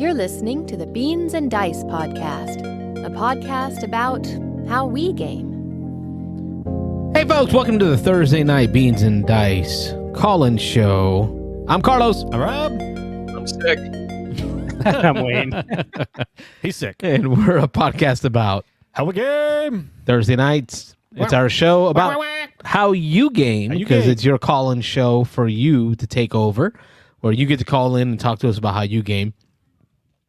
You're listening to the Beans and Dice podcast, a podcast about how we game. Hey folks, welcome to the Thursday Night Beans and Dice call-in show. I'm Carlos. I'm Rob. I'm sick. I'm Wayne. He's sick. And we're a podcast about How we game? Thursday nights. It's our show about how you game, because it's your call-in show for you to take over, where you get to call in and talk to us about how you game.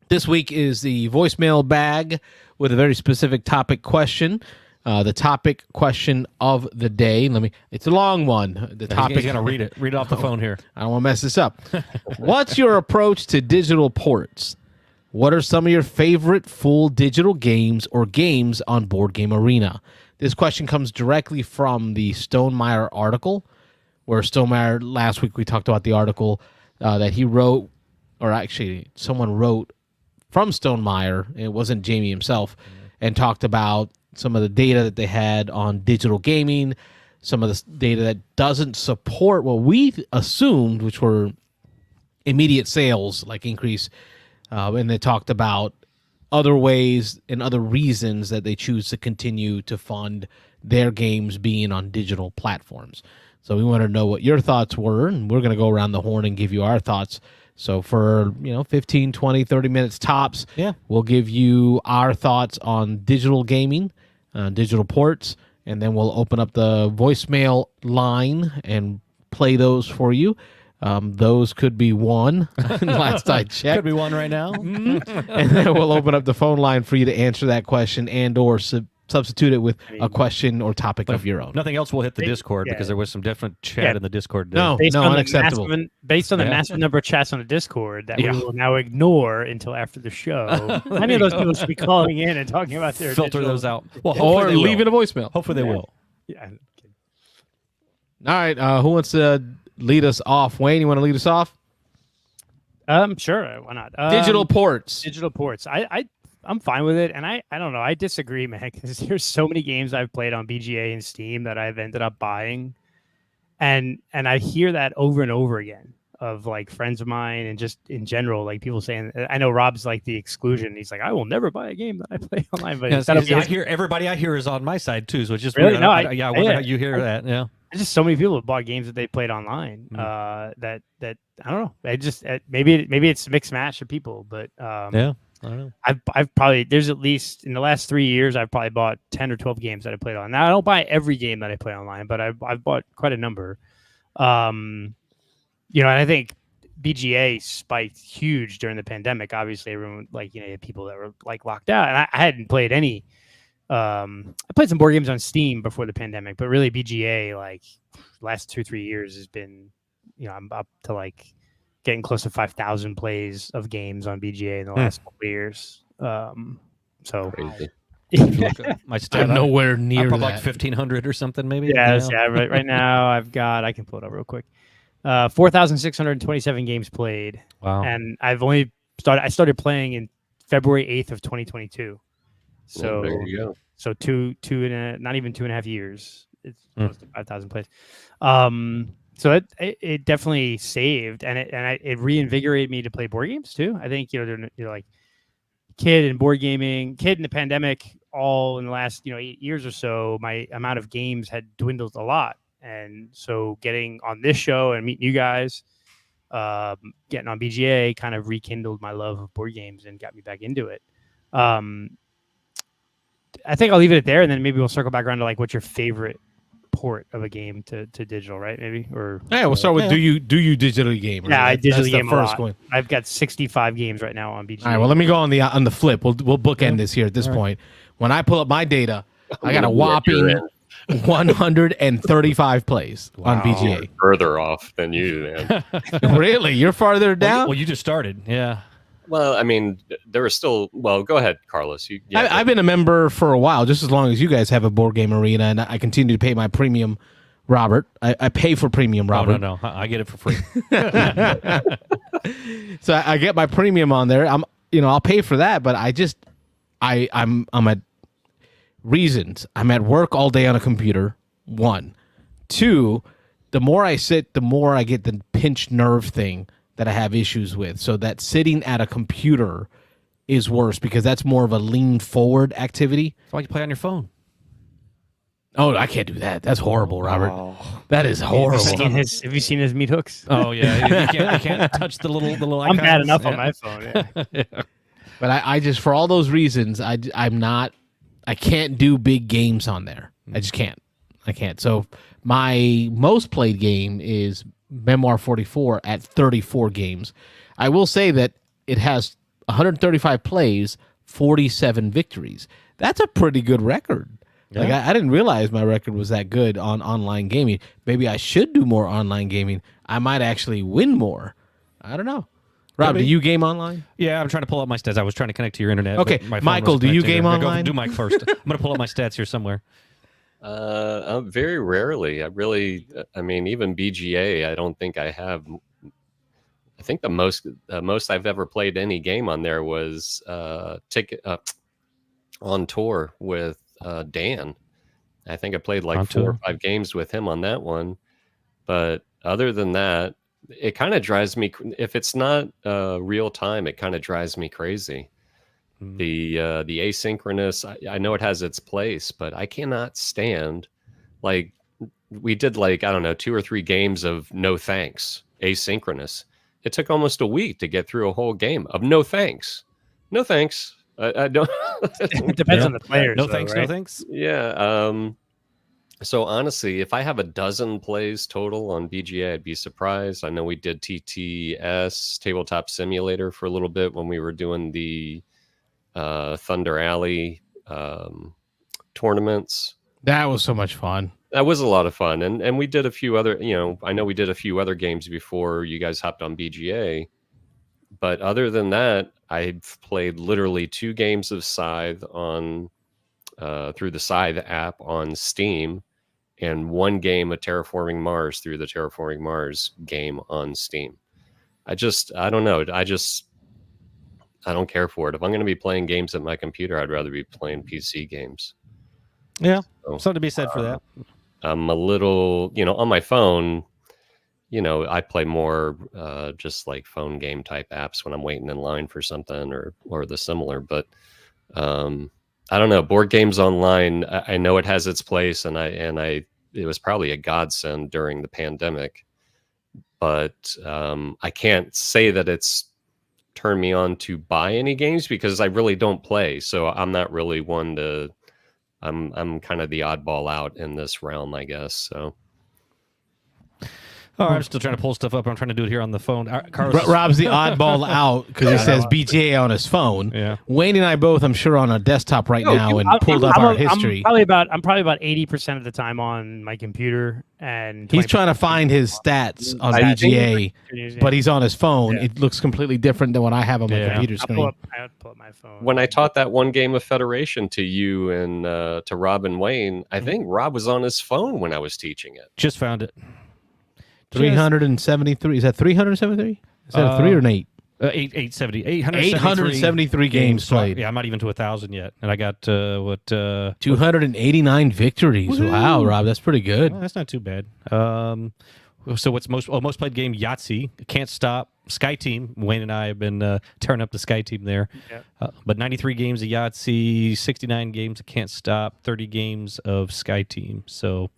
This week is the voicemail bag with a very specific topic question. The topic question of the day. It's a long one. The topic. He's gonna read it. Read it off the phone here. I don't want to mess this up. What's your approach to digital ports? What are some of your favorite full digital games or games on Board Game Arena? This question comes directly from the Stonemaier article, where Stonemaier, last week we talked about the article that he wrote, or actually someone wrote from Stonemaier, it wasn't Jamie himself, and talked about some of the data that they had on digital gaming, some of the data that doesn't support what we assumed, which were immediate sales, like increase, and they talked about other ways and other reasons that they choose to continue to fund their games being on digital platforms. So we want to know what your thoughts were, and we're going to go around the horn and give you our thoughts. So for 15, 20, 30 minutes tops, we'll give you our thoughts on digital gaming, digital ports, and then we'll open up the voicemail line and play those for you. Those could be one, last I checked. Could be one right now. And then we'll open up the phone line for you to answer that question and or substitute it with a question or topic of your own. Nothing else will hit the Discord because there was some different chat in the Discord. No, unacceptable. Based on the massive number of chats on the Discord that we will now ignore until after the show. Many of those people should be calling in and talking about their filter those out. Well, or leaving a voicemail. Hopefully they will. Yeah. All right. Who wants to lead us off? Wayne, you want to lead us off? Sure. Why not? Digital ports. Digital ports. I'm fine with it, and I don't know. I disagree, man, because there's so many games I've played on BGA and Steam that I've ended up buying, and I hear that over and over again of like friends of mine and just in general, like people saying. I know Rob's like the exclusion. He's like, I will never buy a game that I play online. But I hear everybody I hear is on my side too, so it's just really weird. no. I wonder how you hear that. Yeah. There's just so many people have bought games that they played online. That I don't know. I just maybe it's a mixed match of people, but I don't know. I've probably, there's at least in the last 3 years, I've probably bought 10 or 12 games that I played on. Now I don't buy every game that I play online, but I've bought quite a number. And I think BGA spiked huge during the pandemic. Obviously, everyone had people that were like locked out, and I hadn't played any. I played some board games on Steam before the pandemic, but really BGA like last 2-3 years has been, I'm up to like getting close to 5,000 plays of games on BGA in the last couple of years. So Crazy. My stat, I'm nowhere near that. Like 1,500 or something, maybe. Right now I can pull it up real quick. 4,627 games played. Wow. And I started playing in February 8th of 2022. So there you go. So not even 2.5 years. It's close to 5,000 plays. So it definitely saved, and it reinvigorated me to play board games too. I think you're like kid in the pandemic, all in the last 8 years or so, my amount of games had dwindled a lot, and so getting on this show and meeting you guys, getting on BGA kind of rekindled my love of board games and got me back into it. I think I'll leave it there, and then maybe we'll circle back around to like what's your favorite port of a game to digital, right? Maybe We'll start with do you digitally game? Yeah, I digitally game first a lot. one. I've got 65 games right now on BGA. All right, well, let me go on the flip. We'll bookend this here at this point. When I pull up my data, I got a whopping 135 plays on BGA. I'm further off than you, man. Really? You're farther down? Well, you just started. Yeah. Well, I mean, there are still. Well, go ahead, Carlos. I've been a member for a while, just as long as you guys have a board game arena, and I continue to pay my premium. Robert, I pay for premium. Robert, no, I get it for free. So I get my premium on there. I'll pay for that, but I'm at reasons. I'm at work all day on a computer. 1, 2. The more I sit, the more I get the pinched nerve thing that I have issues with. So that sitting at a computer is worse because that's more of a lean forward activity. That's why you play on your phone. Oh, I can't do that. That's horrible, Robert. That is horrible. Have you seen his meat hooks? Oh yeah, you can't touch the little icons. I'm bad enough on my phone. Yeah. But I just, for all those reasons, I can't do big games on there. I just can't. I can't. So my most played game is Memoir 44 at 34 games. I will say that it has 135 plays, 47 victories. That's a pretty good record. Yeah. Like I didn't realize my record was that good on online gaming. Maybe I should do more online gaming. I might actually win more. I don't know. Rob, do you game online? Yeah, I'm trying to pull up my stats. I was trying to connect to your internet. Okay, Michael, do you game online? Do Mike first. I'm going to pull up my stats here somewhere. Very rarely. I mean, even BGA, I don't think I have. I think the most I've ever played any game on there was on tour with Dan. I think I played like 4 or 5 games with him on that one. But other than that, it kind of drives me. If it's not real time, it kind of drives me crazy. The asynchronous, I know it has its place, but I cannot stand, like, we did like, I don't know, 2 or 3 games of no thanks, asynchronous. It took almost a week to get through a whole game of no thanks. No thanks. I don't. It depends on the players. No thanks, right? No thanks. Yeah. So honestly, if I have a dozen plays total on BGA, I'd be surprised. I know we did TTS, Tabletop Simulator, for a little bit when we were doing the Thunder Alley tournaments. That was so much fun. That was a lot of fun. And we did a few other, I know we did a few other games before you guys hopped on BGA. But other than that, I've played literally 2 games of Scythe on through the Scythe app on Steam, and 1 game of Terraforming Mars through the Terraforming Mars game on Steam. I don't know. I don't care for it. If I'm going to be playing games at my computer, I'd rather be playing PC games. Yeah, something to be said for that. I'm a little, on my phone, I play more just like phone game type apps when I'm waiting in line for something or the similar. But I don't know, board games online, I know it has its place, and it was probably a godsend during the pandemic, but I can't say that it's turned me on to buy any games because I really don't play. So I'm not really one to, I'm kind of the oddball out in this realm, I guess. So. Oh, I'm still trying to pull stuff up. I'm trying to do it here on the phone. Rob's the oddball out because he says BGA on his phone. Yeah. Wayne and I both, I'm sure, on a desktop right now and pulled up our history. I'm probably about 80% of the time on my computer, and he's trying to find his stats on BGA, but he's on his phone. Yeah. It looks completely different than what I have on my computer screen. I'll pull up my phone. When I taught that one game of Federation to you and to Rob and Wayne, I think Rob was on his phone when I was teaching it. Just found it. 373. Is that 373? Is that a 3 or an 8? 873 games played. Yeah, I'm not even to 1,000 yet, and I got 289 victories. Woo-hoo. Wow, Rob, that's pretty good. Well, that's not too bad. So what's most played game? Yahtzee, Can't Stop, Sky Team. Wayne and I have been tearing up the Sky Team there. Yeah. But 93 games of Yahtzee, 69 games of Can't Stop, 30 games of Sky Team. So.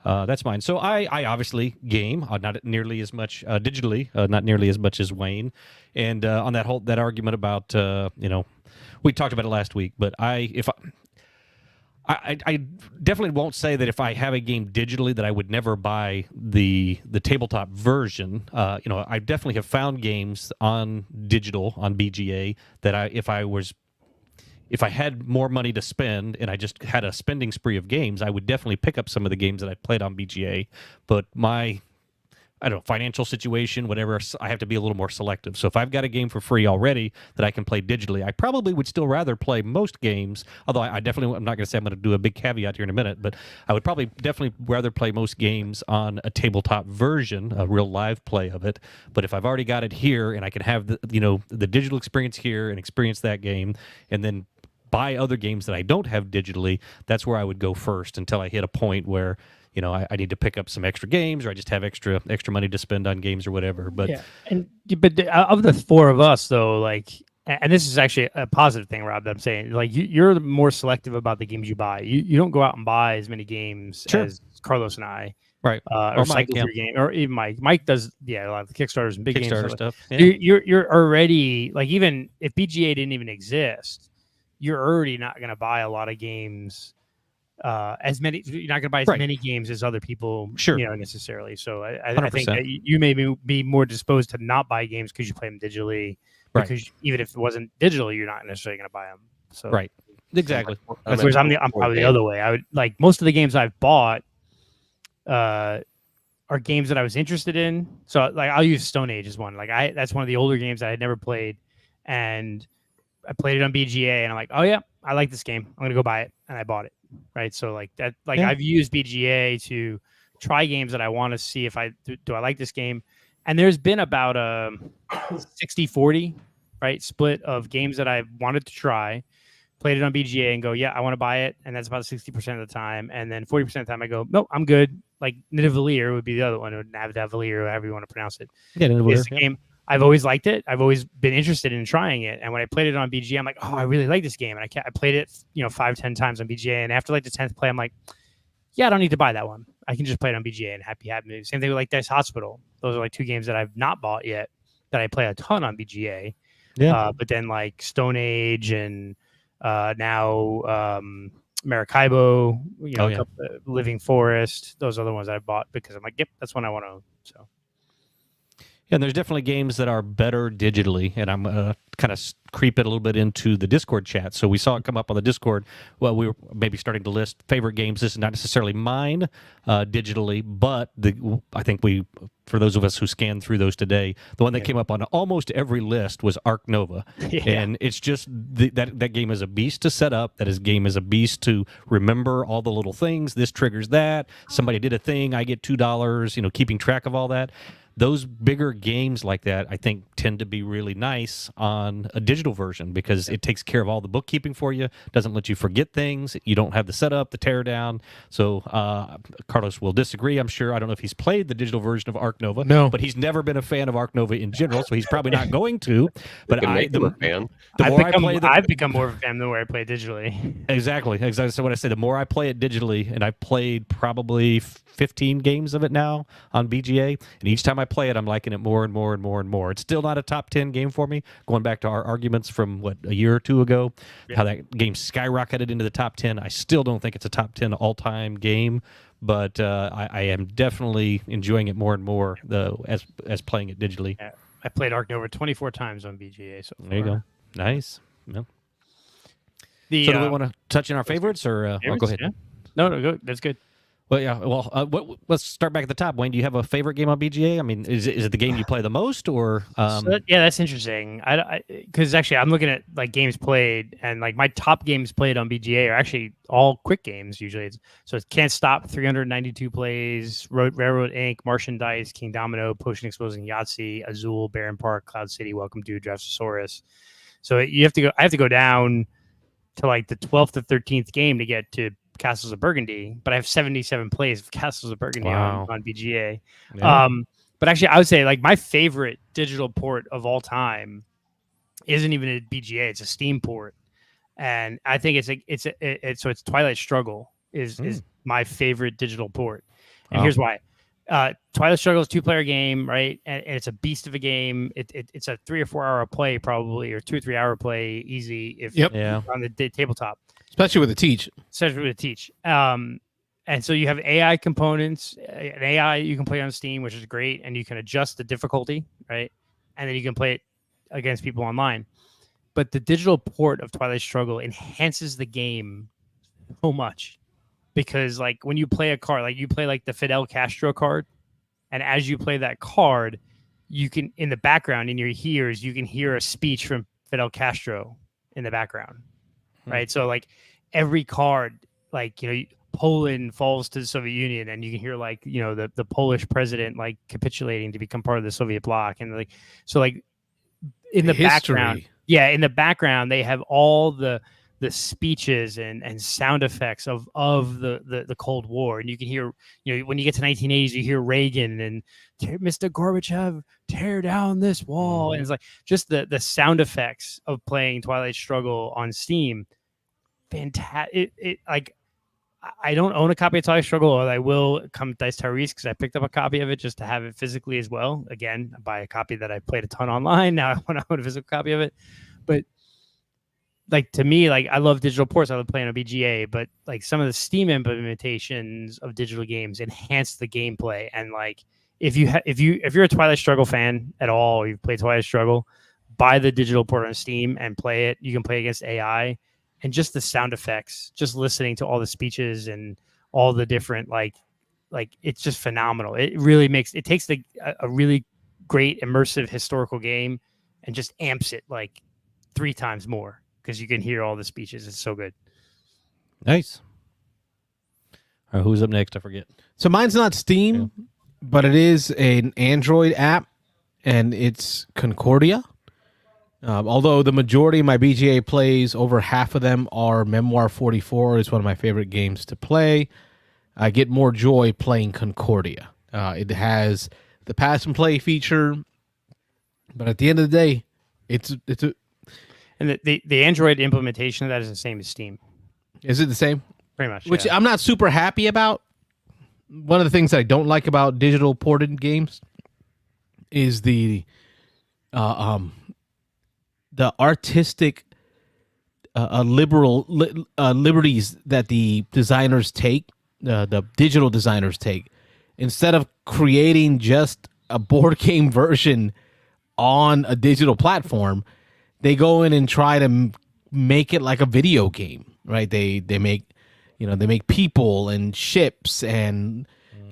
That's mine. So I obviously game, not nearly as much digitally, not nearly as much as Wayne. And on that argument about we talked about it last week, but I definitely won't say that if I have a game digitally that I would never buy the tabletop version. I definitely have found games on digital on BGA that if I had more money to spend and I just had a spending spree of games, I would definitely pick up some of the games that I played on BGA. But my, financial situation, whatever, I have to be a little more selective. So if I've got a game for free already that I can play digitally, I probably would still rather play most games, although I'm not going to say I'm going to do a big caveat here in a minute, but I would probably definitely rather play most games on a tabletop version, a real live play of it. But if I've already got it here and I can have the digital experience here and experience that game and then buy other games that I don't have digitally, that's where I would go first until I hit a point where, I need to pick up some extra games, or I just have extra money to spend on games or whatever. But of the four of us though, like, and this is actually a positive thing, Rob, that I'm saying, like you're more selective about the games you buy. You don't go out and buy as many games as Carlos and I. Right. Or cycle through game, or even Mike. Mike does, a lot of the Kickstarters and big Kickstarter games stuff. Yeah. You're already, like, even if BGA didn't even exist, you're already not going to buy a lot of games. As many, you're not going to buy as many games as other people, necessarily. So I think that you may be more disposed to not buy games because you play them digitally. Because even if it wasn't digital, you're not necessarily going to buy them. So exactly. Whereas I'm probably the other way. I would, like, most of the games I've bought are games that I was interested in. So, like, I'll use Stone Age as one. Like, that's one of the older games that I had never played, and I played it on BGA, and I'm like, oh yeah, I like this game. I'm gonna go buy it, and I bought it. Right. So, like that, like, I've used BGA to try games that I want to see if I do I like this game. And there's been about a 60-40 split of games that I wanted to try, played it on BGA and go, yeah, I want to buy it. And that's about 60% of the time. And then 40% of the time I go, nope, I'm good. Like Nidavellir would be the other one, or Navigator, however you want to pronounce it. Yeah, Nidavellir. Game. I've always liked it. I've always been interested in trying it. And when I played it on BGA, I'm like, oh, I really like this game. And I played it, 5-10 times on BGA. And after like the 10th play, I'm like, yeah, I don't need to buy that one. I can just play it on BGA and happy. Same thing with like Dice Hospital. Those are like two games that I've not bought yet that I play a ton on BGA. Yeah. But then like Stone Age and now Maracaibo, Living Forest. Those are the ones I bought because I'm like, yep, that's one I want to own. So. Yeah, and there's definitely games that are better digitally, and I'm kind of creep it a little bit into the Discord chat. So we saw it come up on the Discord. Well, we were maybe starting to list favorite games. This is not necessarily mine digitally, but I think for those of us who scanned through those today, the one that came up on almost every list was Arc Nova. Yeah. And it's just that game is a beast to set up. Game is a beast to remember all the little things. This triggers that. Somebody did a thing. I get $2, keeping track of all that. Those bigger games like that, I think, tend to be really nice on a digital version because it takes care of all the bookkeeping for you, doesn't let you forget things. You don't have the setup, the teardown. So Carlos will disagree, I'm sure. I don't know if he's played the digital version of Arc Nova. No. But he's never been a fan of Arc Nova in general, so he's probably not going to. But I've become more of a fan the more I play digitally. Exactly. So what I say, the more I play it digitally, and I've played probably 15 games of it now on BGA, and each time I play it, I'm liking it more and more and more and more. It's still not a top 10 game for me. Going back to our arguments from a year or two ago, how that game skyrocketed into the top 10. I still don't think it's a top 10 all-time game, but I am definitely enjoying it more and more as playing it digitally. Yeah. I played Arc Nova 24 times on BGA so far. There you go. Nice. Yeah. So do we want to touch on our favorites, or go ahead? Yeah. No, go. That's good. Well, yeah. Well, let's start back at the top. Wayne, do you have a favorite game on BGA? I mean, is it the game you play the most, or? That's interesting. Because actually, I'm looking at like games played, and like my top games played on BGA are actually all quick games. Usually, it's Can't Stop, 392 plays, Railroad Inc., Martian Dice, King Domino, Potion Exposing Yahtzee, Azul, Baron Park, Cloud City, Welcome to Draftosaurus. So I have to go down to like the 12th or 13th game to get to Castles of Burgundy, but I have 77 plays of Castles of Burgundy on BGA. Yeah. But actually, I would say like my favorite digital port of all time isn't even a BGA; it's a Steam port, and I think it's Twilight Struggle is my favorite digital port, and here's why. Twilight Struggle is a 2-player game, right? And it's a beast of a game. It's a 3 or 4 hour play, probably, or 2 or 3 hour play, easy if on the tabletop. Especially with a teach. And so you have AI components, an AI you can play on Steam, which is great, and you can adjust the difficulty, right? And then you can play it against people online. But the digital port of Twilight Struggle enhances the game so much because, like, when you play a card, like you play like the Fidel Castro card, and as you play that card, you can, in the background, in your ears, you can hear a speech from Fidel Castro in the background. Right. So like every card, like, Poland falls to the Soviet Union and you can hear like, the Polish president like capitulating to become part of the Soviet bloc. And like, so like in the background, in the background, they have all the the speeches and sound effects of the Cold War, and you can hear, when you get to 1980s, you hear Reagan and Mr. Gorbachev, tear down this wall, and it's like just the sound effects of playing Twilight Struggle on Steam. Fantastic! Like, I don't own a copy of Twilight Struggle, or I will come Dice Tyrese because I picked up a copy of it just to have it physically as well. Again, I buy a copy that I played a ton online. Now I want to own a physical copy of it. But like, to me, like, I love digital ports. I love playing on BGA, but like some of the Steam implementations of digital games enhance the gameplay. And like, if you're a Twilight Struggle fan at all, or you've played Twilight Struggle, buy the digital port on Steam and play it. You can play against AI. And just the sound effects, just listening to all the speeches and all the different, like it's just phenomenal. It really takes a really great immersive historical game and just amps it like 3 times more because you can hear all the speeches. It's so good. Nice. All right, who's up next? I forget. So mine's not Steam, but it is an Android app, and it's Concordia. Although the majority of my BGA plays, over half of them are Memoir 44. It's one of my favorite games to play. I get more joy playing Concordia. It has the pass and play feature, but at the end of the day, it's a. And the Android implementation of that is the same as Steam. Is it the same? Pretty much. Which yeah. I'm not super happy about. One of the things that I don't like about digital ported games is the artistic liberties that the designers take, the digital designers take. Instead of creating just a board game version on a digital platform, they go in and try to make it like a video game, right? They make people and ships and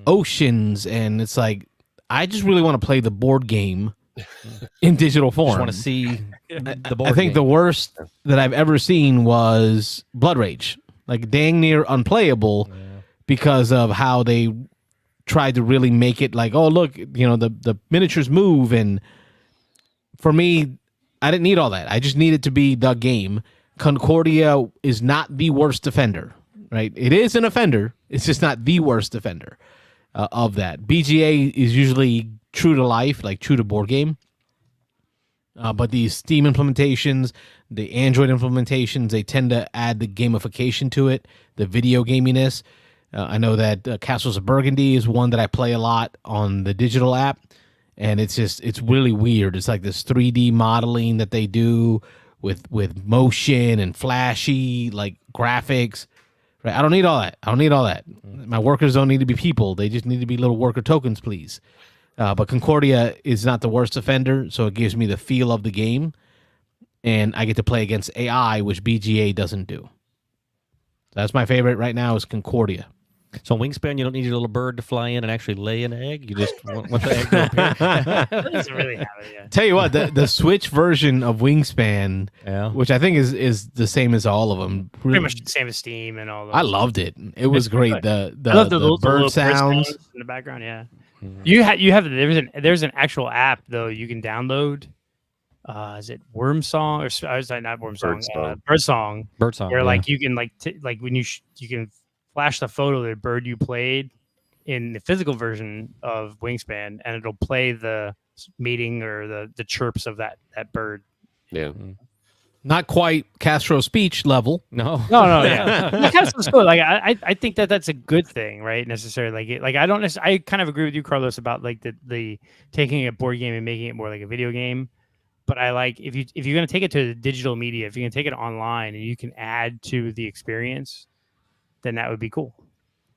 oceans, and it's like, I just really want to play the board game in digital form. Just want to see the board I think game. the worst that I've ever seen was Blood Rage, like dang near unplayable because of how they tried to really make it like, oh look, the miniatures move, and for me, I didn't need all that. I just needed to be the game. Concordia is not the worst offender, right? It is an offender. It's just not the worst offender of that. BGA is usually true to life, like true to board game. But these Steam implementations, the Android implementations, they tend to add the gamification to it, the video gaminess. I know that Castles of Burgundy is one that I play a lot on the digital app, and it's really weird. It's like this 3D modeling that they do with motion and flashy like graphics. Right? I don't need all that. My workers don't need to be people. They just need to be little worker tokens, please. But Concordia is not the worst offender, so it gives me the feel of the game, and I get to play against AI, which BGA doesn't do. That's my favorite right now is Concordia. So Wingspan, you don't need your little bird to fly in and actually lay an egg. You just want the egg to appear. It doesn't really have it yet. Tell you what, the Switch version of Wingspan, Yeah. which I think is the same as all of them. Pretty much the same as Steam and all those. I loved it. It was great. The I love the bird little sounds. in the background. Yeah, you have there's an actual app though you can download. Is it Worm Song or sorry, not Worm Song? Bird Song. Birdsong. Where like you can like when you can flash the photo of the bird you played in the physical version of Wingspan, and it'll play the meeting or the chirps of that bird. Yeah. Not quite Castro speech level. No. Yeah. That kind of stuff's cool. Like I think that's a good thing, right? Necessarily, like I don't. I kind of agree with you, Carlos, about like the taking a board game and making it more like a video game. But I like if you're going to take it to the digital media, if you're going to take it online and you can add to the experience, then that would be cool.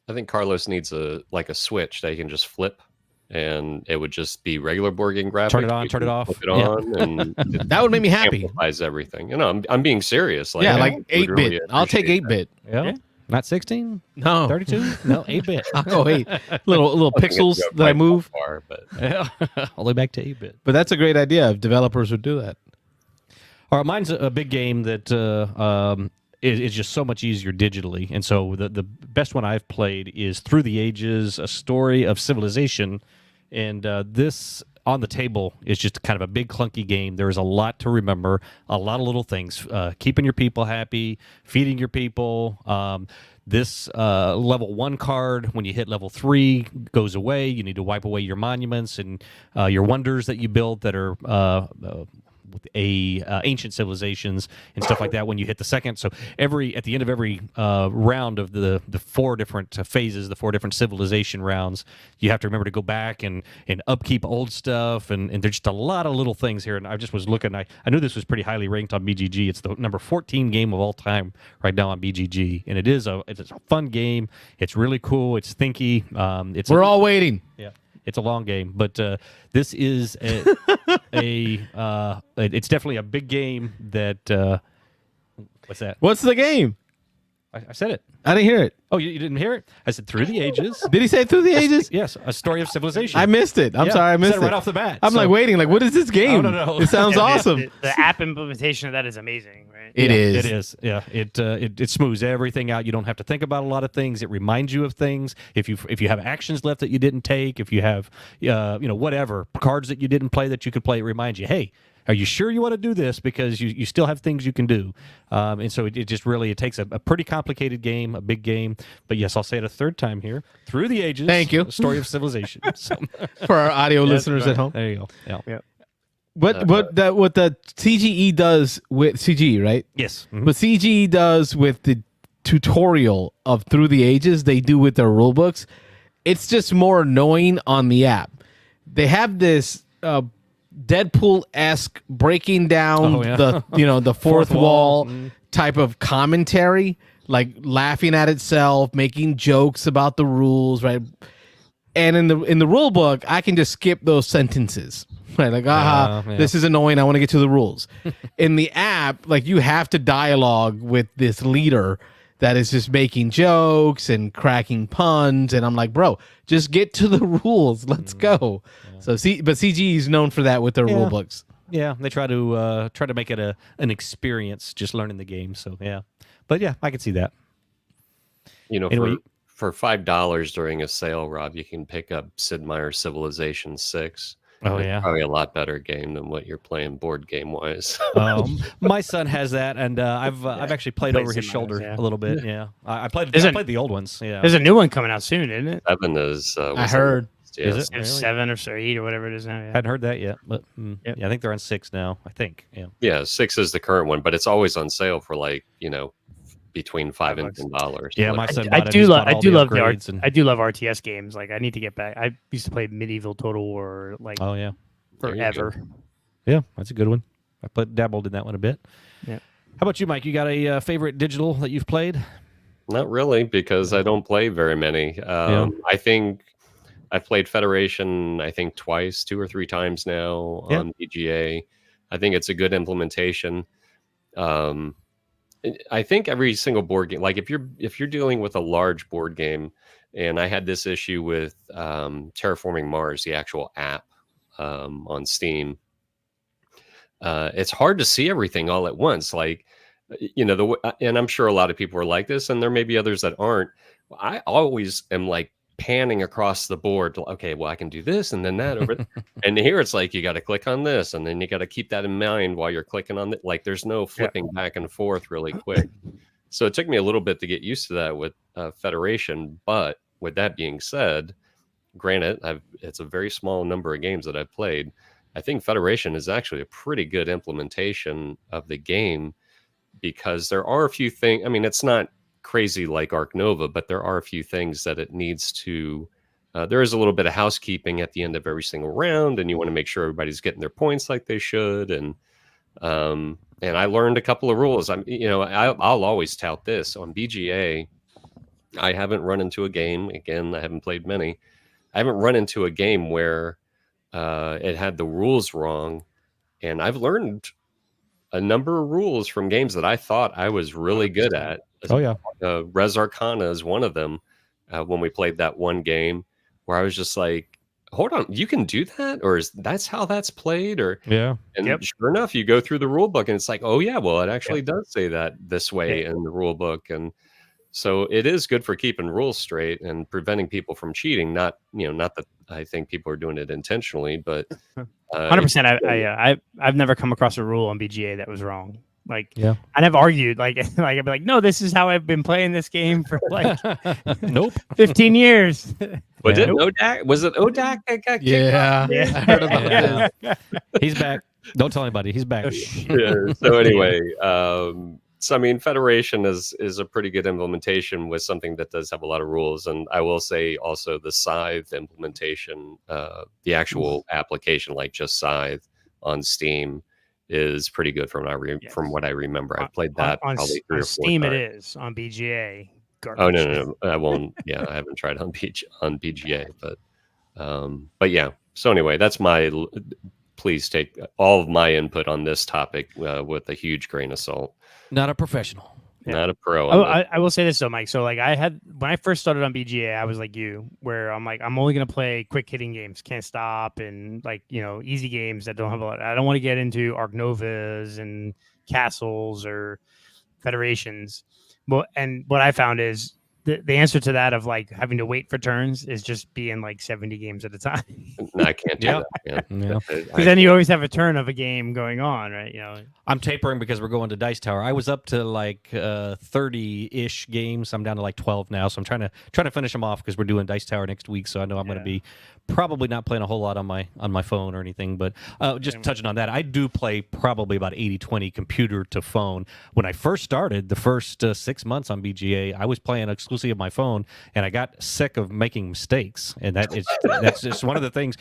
I think Carlos needs a switch that he can just flip, and it would just be regular board game graphics. Turn it on, turn it off. Flip it on, and That would make me happy. amplifies everything. I'm being serious. Like 8-bit. Really I'll take 8-bit. Yeah. Not 16? No. 32? No, 8-bit. I'll go 8. Little pixels that I move. Far, but All the way back to 8-bit. But that's a great idea if developers would do that. All right, mine's a big game that is just so much easier digitally. And so the best one I've played is Through the Ages, A Story of Civilization. And this on the table is just kind of a big clunky game. There's a lot to remember, a lot of little things, keeping your people happy, feeding your people. This level 1 card, when you hit level 3, goes away. You need to wipe away your monuments and your wonders that you built that are with ancient civilizations and stuff like that when you hit the second. So at the end of every round of the 4 different phases, the 4 different civilization rounds, you have to remember to go back and upkeep old stuff, and there's just a lot of little things here. And I just was looking, I knew this was pretty highly ranked on BGG. It's the number 14 game of all time right now on BGG, and it's a fun game. It's really cool. It's thinky. We're all waiting. Yeah. It's a long game, but this is it's definitely a big game that. What's that? What's the game? I said it. I didn't hear it. Oh, you didn't hear it? I said Through the Ages. Did he say Through the Ages? Yes, a story of civilization. I missed it. I'm sorry, I missed said it right off the bat. I'm like waiting. Like, what is this game? No. It sounds awesome. The app implementation of that is amazing, right? It is. It is. Yeah. It smooths everything out. You don't have to think about a lot of things. It reminds you of things. If you have actions left that you didn't take, if you have whatever cards that you didn't play that you could play, it reminds you, hey, are you sure you want to do this? Because you still have things you can do. And so it just really, it takes a pretty complicated game, a big game. But yes, I'll say it a third time here. Through the Ages. Thank you. A story of civilization. So, For our audio listeners at home. there you go. Yeah. What the CGE does with CGE, right? Yes. Mhm. What CGE does with the tutorial of Through the Ages, they do with their rule books. It's just more annoying on the app. They have this Deadpool-esque breaking down the fourth wall type of commentary, like laughing at itself, making jokes about the rules, right? And in the rule book, I can just skip those sentences. Right, like, this is annoying. I want to get to the rules. In the app, like, you have to dialogue with this leader that is just making jokes and cracking puns, and I'm like, bro, just get to the rules. Let's go. Yeah. So, but CG is known for that with their rule books. Yeah, they try to make it an experience, just learning the game. So yeah, but yeah, I can see that. Anyway, for $5 during a sale, Rob, you can pick up Sid Meier's Civilization 6. Oh, it's yeah. probably a lot better game than what you're playing board game wise. My son has that, and I've actually played over his shoulder a little bit. Yeah, I played the old ones. Yeah, there's a new one coming out soon, isn't it? 7 is. I heard. Yes. Is it really? 7 or 8 or whatever it is now. Yeah. Hadn't heard that yet, but yeah, I think they're on 6 now. I think. Yeah. Yeah, 6 is the current one, but it's always on sale for between $5 and $10. Yeah, my son. I do love RTS games. Like, I need to get back. I used to play Medieval Total War forever. Yeah, that's a good one. I dabbled in that one a bit. Yeah. How about you, Mike? You got a favorite digital that you've played? Not really, because I don't play very many. I think I've played Federation, I think 2 or 3 times now on BGA. I think it's a good implementation. I think every single board game, like if you're dealing with a large board game, and I had this issue with Terraforming Mars, the actual app on Steam, it's hard to see everything all at once. Like, and I'm sure a lot of people are like this, and there may be others that aren't. I always am like panning across the board. Okay, well, I can do this and then that over and here it's like you got to click on this and then you got to keep that in mind while you're clicking on it. Like, there's no flipping back and forth really quick. So it took me a little bit to get used to that with Federation. But with that being said, granted, it's a very small number of games that I've played. I think Federation is actually a pretty good implementation of the game, because there are a few things. I mean, it's not crazy like Arc Nova, but there are a few things that it needs to. There is a little bit of housekeeping at the end of every single round, and you want to make sure everybody's getting their points like they should. And I learned a couple of rules. I'll always tout this on BGA. I haven't run into a game. Again, I haven't played many. I haven't run into a game where it had the rules wrong, and I've learned a number of rules from games that I thought I was really good at. Oh yeah, Res Arcana is one of them. When we played that one game, where I was just like, "Hold on, you can do that, or that's how that's played?" Or and sure enough, you go through the rule book, and it's like, "Oh yeah, well, it actually does say that this way in the rule book." And so it is good for keeping rules straight and preventing people from cheating. Not that I think people are doing it intentionally, but 100%. I've never come across a rule on BGA that was wrong. Like, Yeah. I never argued. Like I'd be like, no, this is how I've been playing this game for like Nope. 15 years. was Yeah. it ODAC? Was it ODAC that got kicked off? Yeah, I heard about Yeah. this. He's back. Don't tell anybody. He's back. Oh, shit. Yeah, so anyway, so I mean, Federation is a pretty good implementation with something that does have a lot of rules, and I will say also the Scythe implementation, the actual application, like just Scythe on Steam, is pretty good from from what I remember. I've played that on probably 3 or 4 Steam. times. It is on BGA. Garbage. Oh no, I won't. Yeah, I haven't tried on BGA, but yeah. So anyway, that's my. Please take all of my input on this topic with a huge grain of salt. Not a professional. Yeah. Not a pro. I will say this though, Mike. So like when I first started on BGA, I was like you, where I'm like, I'm only gonna play quick hitting games, can't stop, and like, you know, easy games that don't have a lot. I don't want to get into Arc Novas and castles or federations. And what I found is the answer to that of like having to wait for turns is just being like 70 games at a time. No, I can't do Yeah. that. Man. Yeah. Because then you always have a turn of a game going on, right? You know, I'm tapering because we're going to Dice Tower. I was up to like 30-ish games. I'm down to like 12 now, so I'm trying to finish them off because we're doing Dice Tower next week. So I know I'm going to be probably not playing a whole lot on my phone or anything. But just touching on that, I do play probably about 80-20 computer to phone. When I first started, the first 6 months on BGA, I was playing exclusively of my phone, and I got sick of making mistakes. And that's just one of the things.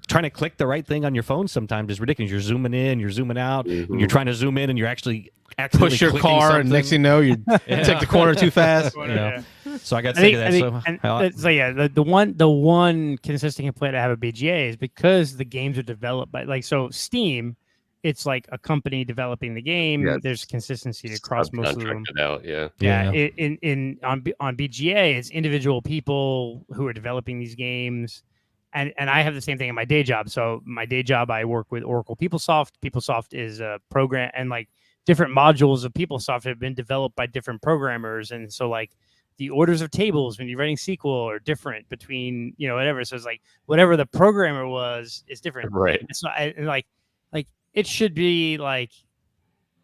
Trying to click the right thing on your phone sometimes is ridiculous. You're zooming in, you're zooming out. Mhm. You're trying to zoom in, and you're actually Push your clicking car, and something. next thing you know, you take the corner too fast. Yeah. So I got sick of that. So yeah, the one consistent complaint I have with BGA is because the games are developed by so Steam, it's like a company developing the game. Yeah, There's consistency across most of them. Subcontracted out, yeah. Yeah, on BGA, it's individual people who are developing these games, and I have the same thing in my day job. So my day job, I work with Oracle PeopleSoft. PeopleSoft is a program, and like different modules of PeopleSoft have been developed by different programmers, and so like the orders of tables when you're writing SQL are different between whatever. So it's like whatever the programmer was is different, Right. It's not and like it should be like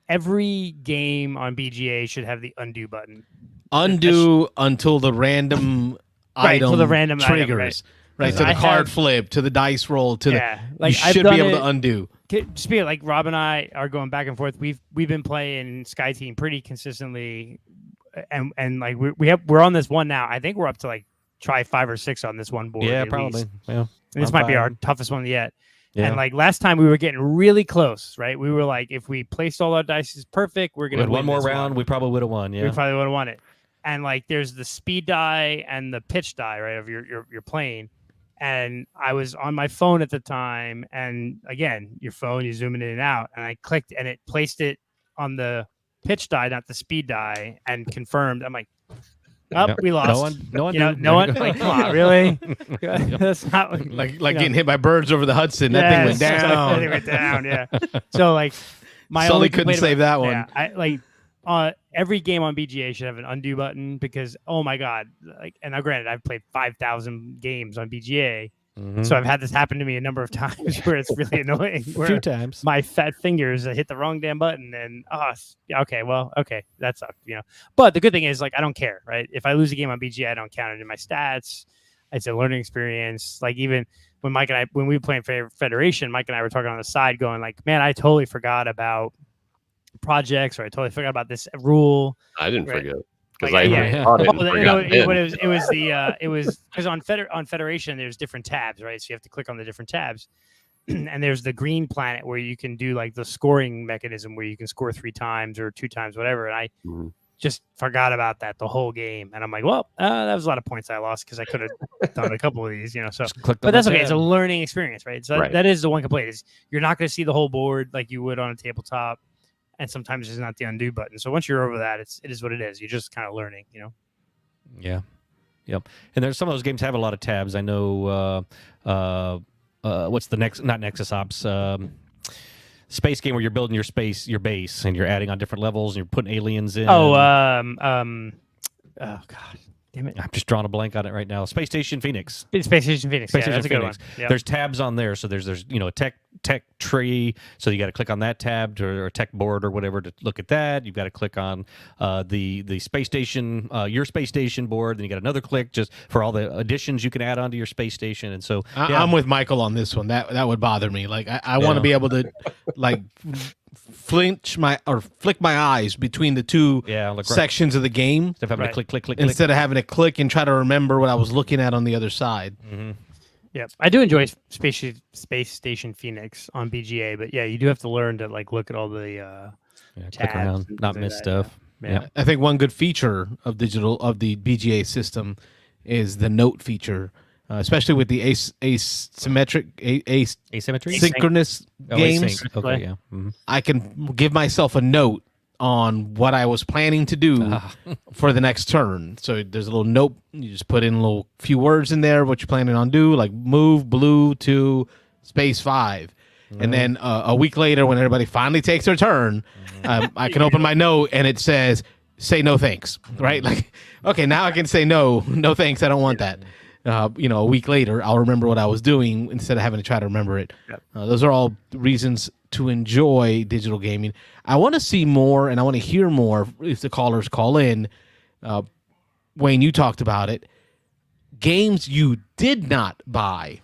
every game on BGA should have the undo button. Undo until the random Right, item till the random item, triggers. Right, to I the card have- flip, to the dice roll, to Yeah, the. You should be able to undo. Speaking like Rob and I are going back and forth. We've been playing Sky Team pretty consistently, and like we're on this one now. I think we're up to like try 5 or 6 on this one board. Yeah, at probably. least. Yeah. And this I'm might be our fine. toughest one yet. Yeah. And like last time we were getting really close, right? We were like, if we placed all our dice is perfect, we're We gonna had win one more this round. one. We probably would have won. We Yeah. probably would have won it. And like there's the speed die and the pitch die, right, of your plane. And I was on my phone at the time, and again, your phone, you zooming in and out, and I clicked and it placed it on the pitch die, not the speed die, and confirmed. I'm like, oh, No- we lost. No one. You know, knew. no one. Like, come on, really? That's not Like you know. getting hit by birds over the Hudson. That thing went Yes, down. It went down. Yeah. So like, my Sully only couldn't complaint save that one. Yeah, I like. Every game on BGA should have an undo button because oh my god, like, and now granted, I've played 5,000 games on BGA, Mhm. so I've had this happen to me a number of times where it's really annoying. a Where few times. my fat fingers hit the wrong damn button, and okay, that sucked, But the good thing is, like, I don't care, right? If I lose a game on BGA, I don't count it in my stats. It's a learning experience. Like even when when we were playing Federation, Mike and I were talking on the side, going like, man, I totally forgot about projects, or I totally forgot about this rule. I didn't Right. forget because Like, I yeah. even thought it and Well, forgot then. it was because on Federation there's different tabs, right? So you have to click on the different tabs, and there's the green planet where you can do like the scoring mechanism where you can score 3 times or 2 times, whatever. And I Mhm. just forgot about that the whole game, and I'm like, well, that was a lot of points I lost because I could have done a couple of these, So, Just clicked but on that's the okay. It's a tab. learning experience, right? So Right. that is the one complaint is you're not going to see the whole board like you would on a tabletop. And sometimes there's not the undo button. So once you're over that, it is what it is. You're just kind of learning, Yeah. Yep. And there's some of those games have a lot of tabs. I know. What's the next? Not Nexus Ops. Space game where you're building your base, and you're adding on different levels, and you're putting aliens in. Oh God. Damn it. I'm just drawing a blank on it right now. Space Station Phoenix. It's Space Station Phoenix. Space Yeah, that's a Station good one. Phoenix. Yep. There's tabs on there, so there's a tech tree, so you got to click on that tab or tech board or whatever to look at that. You've got to click on the space station, your space station board. Then you got another click just for all the additions you can add onto your space station. And so I'm with Michael on this one. That would bother me. Like I want to be able to like flick my eyes between the two sections of the game instead of having to click, instead of having to click and try to remember what I was looking at on the other side. Mm-hmm. Yeah, I do enjoy Space Station Phoenix on BGA, but yeah, you do have to learn to like look at all the click around, not miss stuff. Yeah. I think one good feature of the BGA system is the note feature, especially with the asymmetric Asymmetry? synchronous games. Async. Okay, yeah. Mm-hmm. I can give myself a note on what I was planning to do for the next turn. So there's a little note. You just put in a little few words in there, what you're planning on do, like move blue to space 5. And then a week later, when everybody finally takes their turn, I can open my note and it says, say no thanks, right? Like, okay, now I can say no thanks, I don't want that. A week later, I'll remember what I was doing instead of having to try to remember it. Yep. Those are all reasons to enjoy digital gaming. I want to see more, and I want to hear more if the callers call in. Wayne, you talked about it. Games you did not buy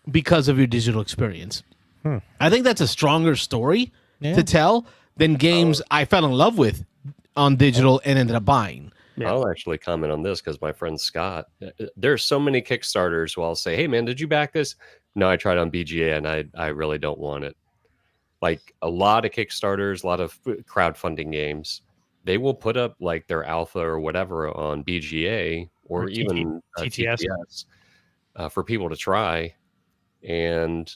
because of your digital experience. I think that's a stronger story to tell than games I fell in love with on digital and ended up buying. Yeah. I'll actually comment on this because my friend Scott, there's so many Kickstarters who I'll say, hey, man, did you back this? No, I tried on BGA and I really don't want it. Like a lot of Kickstarters, a lot of crowdfunding games, they will put up like their alpha or whatever on BGA or even TTS for people to try. And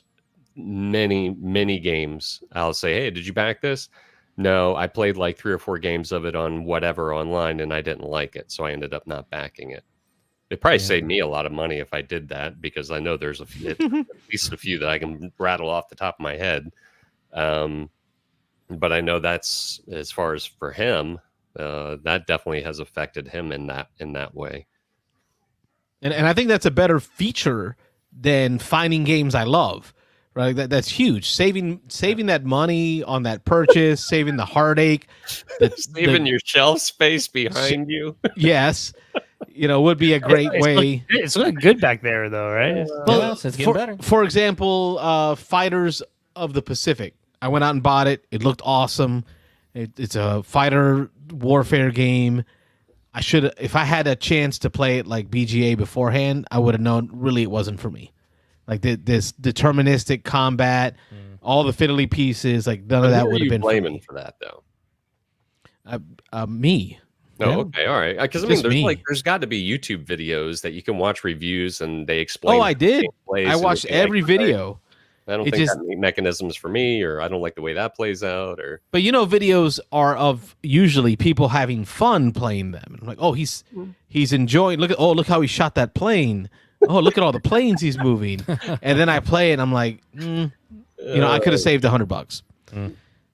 many games, I'll say, hey, did you back this? No, I played like 3 or 4 games of it on whatever online and I didn't like it. So I ended up not backing it. It probably saved me a lot of money if I did that because I know there's at least a few that I can rattle off the top of my head. But I know that's as far as for him, that definitely has affected him in that way. And I think that's a better feature than finding games I love. Right, that's huge. Saving that money on that purchase, saving the heartache, saving your shelf space behind you. Yes, would be a great way. It's looking good back there, though, right? Well, it's getting better. For example, Fighters of the Pacific. I went out and bought it. It looked awesome. It's a fighter warfare game. I should, if I had a chance to play it like BGA beforehand, I would have known really it wasn't for me. Like this deterministic combat, all the fiddly pieces, like none of that would have been blaming for that though. Me. Oh, yeah. Okay, all right. Because I mean, there's got to be YouTube videos that you can watch reviews and they explain. Oh, I did. I watched every video. I don't think that mechanism's for me, or I don't like the way that plays out, or. But videos are of usually people having fun playing them. I'm like, oh, he's enjoying. Look how he shot that plane. Oh, look at all the planes he's moving. And then I play it and I'm like, I could have saved $100.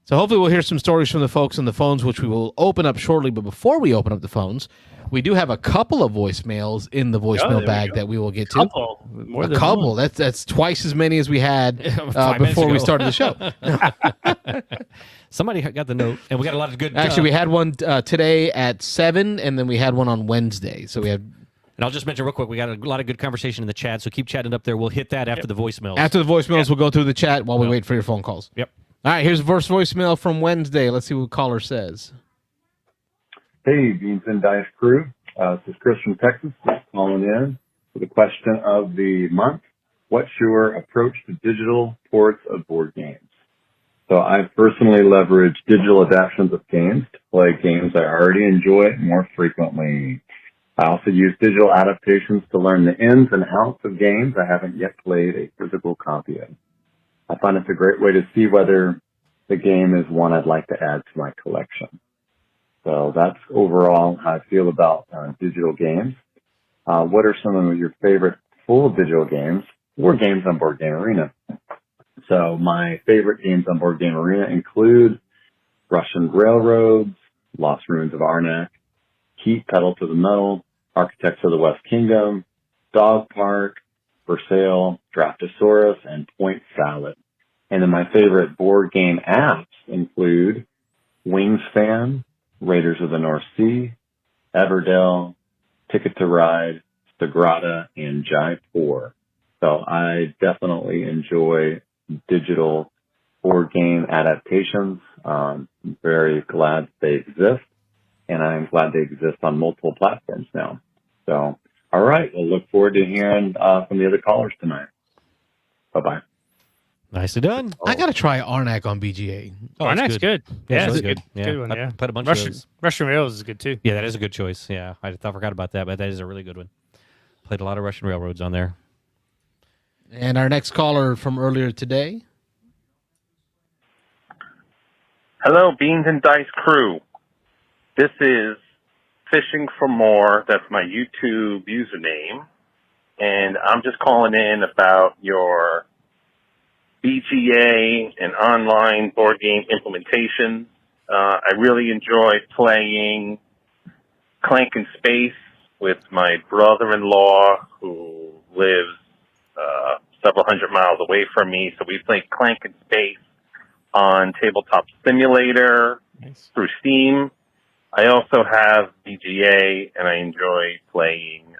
So hopefully we'll hear some stories from the folks on the phones, which we will open up shortly. But before we open up the phones, we do have a couple of voicemails in the voicemail bag that we will get to. A couple. That's twice as many as we had before we started the show. Somebody got the note, and we got a lot of good. Actually, we had one today at 7, and then we had one on Wednesday. So we had. And I'll just mention real quick, we got a lot of good conversation in the chat, so keep chatting up there. We'll hit that after the voicemails. After the voicemails, we'll go through the chat while we wait for your phone calls. Yep. All right, here's the first voicemail from Wednesday. Let's see what caller says. Hey, Beans and Dice crew. This is Chris from Texas, just calling in for the question of the month. What's your approach to digital ports of board games? So I've personally leveraged digital adaptations of games to play games I already enjoy more frequently. I also use digital adaptations to learn the ins and outs of games I haven't yet played a physical copy of. I find it's a great way to see whether the game is one I'd like to add to my collection. So that's overall how I feel about digital games. What are some of your favorite full digital games or games on Board Game Arena? So my favorite games on Board Game Arena include Russian Railroads, Lost Ruins of Arnak, Heat Pedal to the Metal, Architects of the West Kingdom, Dog Park, For Sale, Draftosaurus, and Point Salad. And then my favorite board game apps include Wingspan, Raiders of the North Sea, Everdell, Ticket to Ride, Sagrada, and Jaipur. So I definitely enjoy digital board game adaptations. I'm very glad they exist, and I'm glad they exist on multiple platforms now. So, all right, we'll look forward to hearing from the other callers tonight. Bye-bye. Nicely done. I got to try Arnak on BGA. Arnak's good. Yeah, it's it's good. Yeah. Good one, I yeah. played a bunch of those. Russian Rails is good too. Yeah, that is a good choice. Yeah, I forgot about that, but that is a really good one. Played a lot of Russian railroads on there. And our next caller from earlier today. Hello, Beans and Dice crew. This is Fishing for More. That's my YouTube username. And I'm just calling in about your BGA and online board game implementation. I really enjoy playing Clank and Space with my brother-in-law who lives several hundred miles away from me. So we play Clank and Space on Tabletop Simulator through Steam. I also have BGA, and I enjoy playing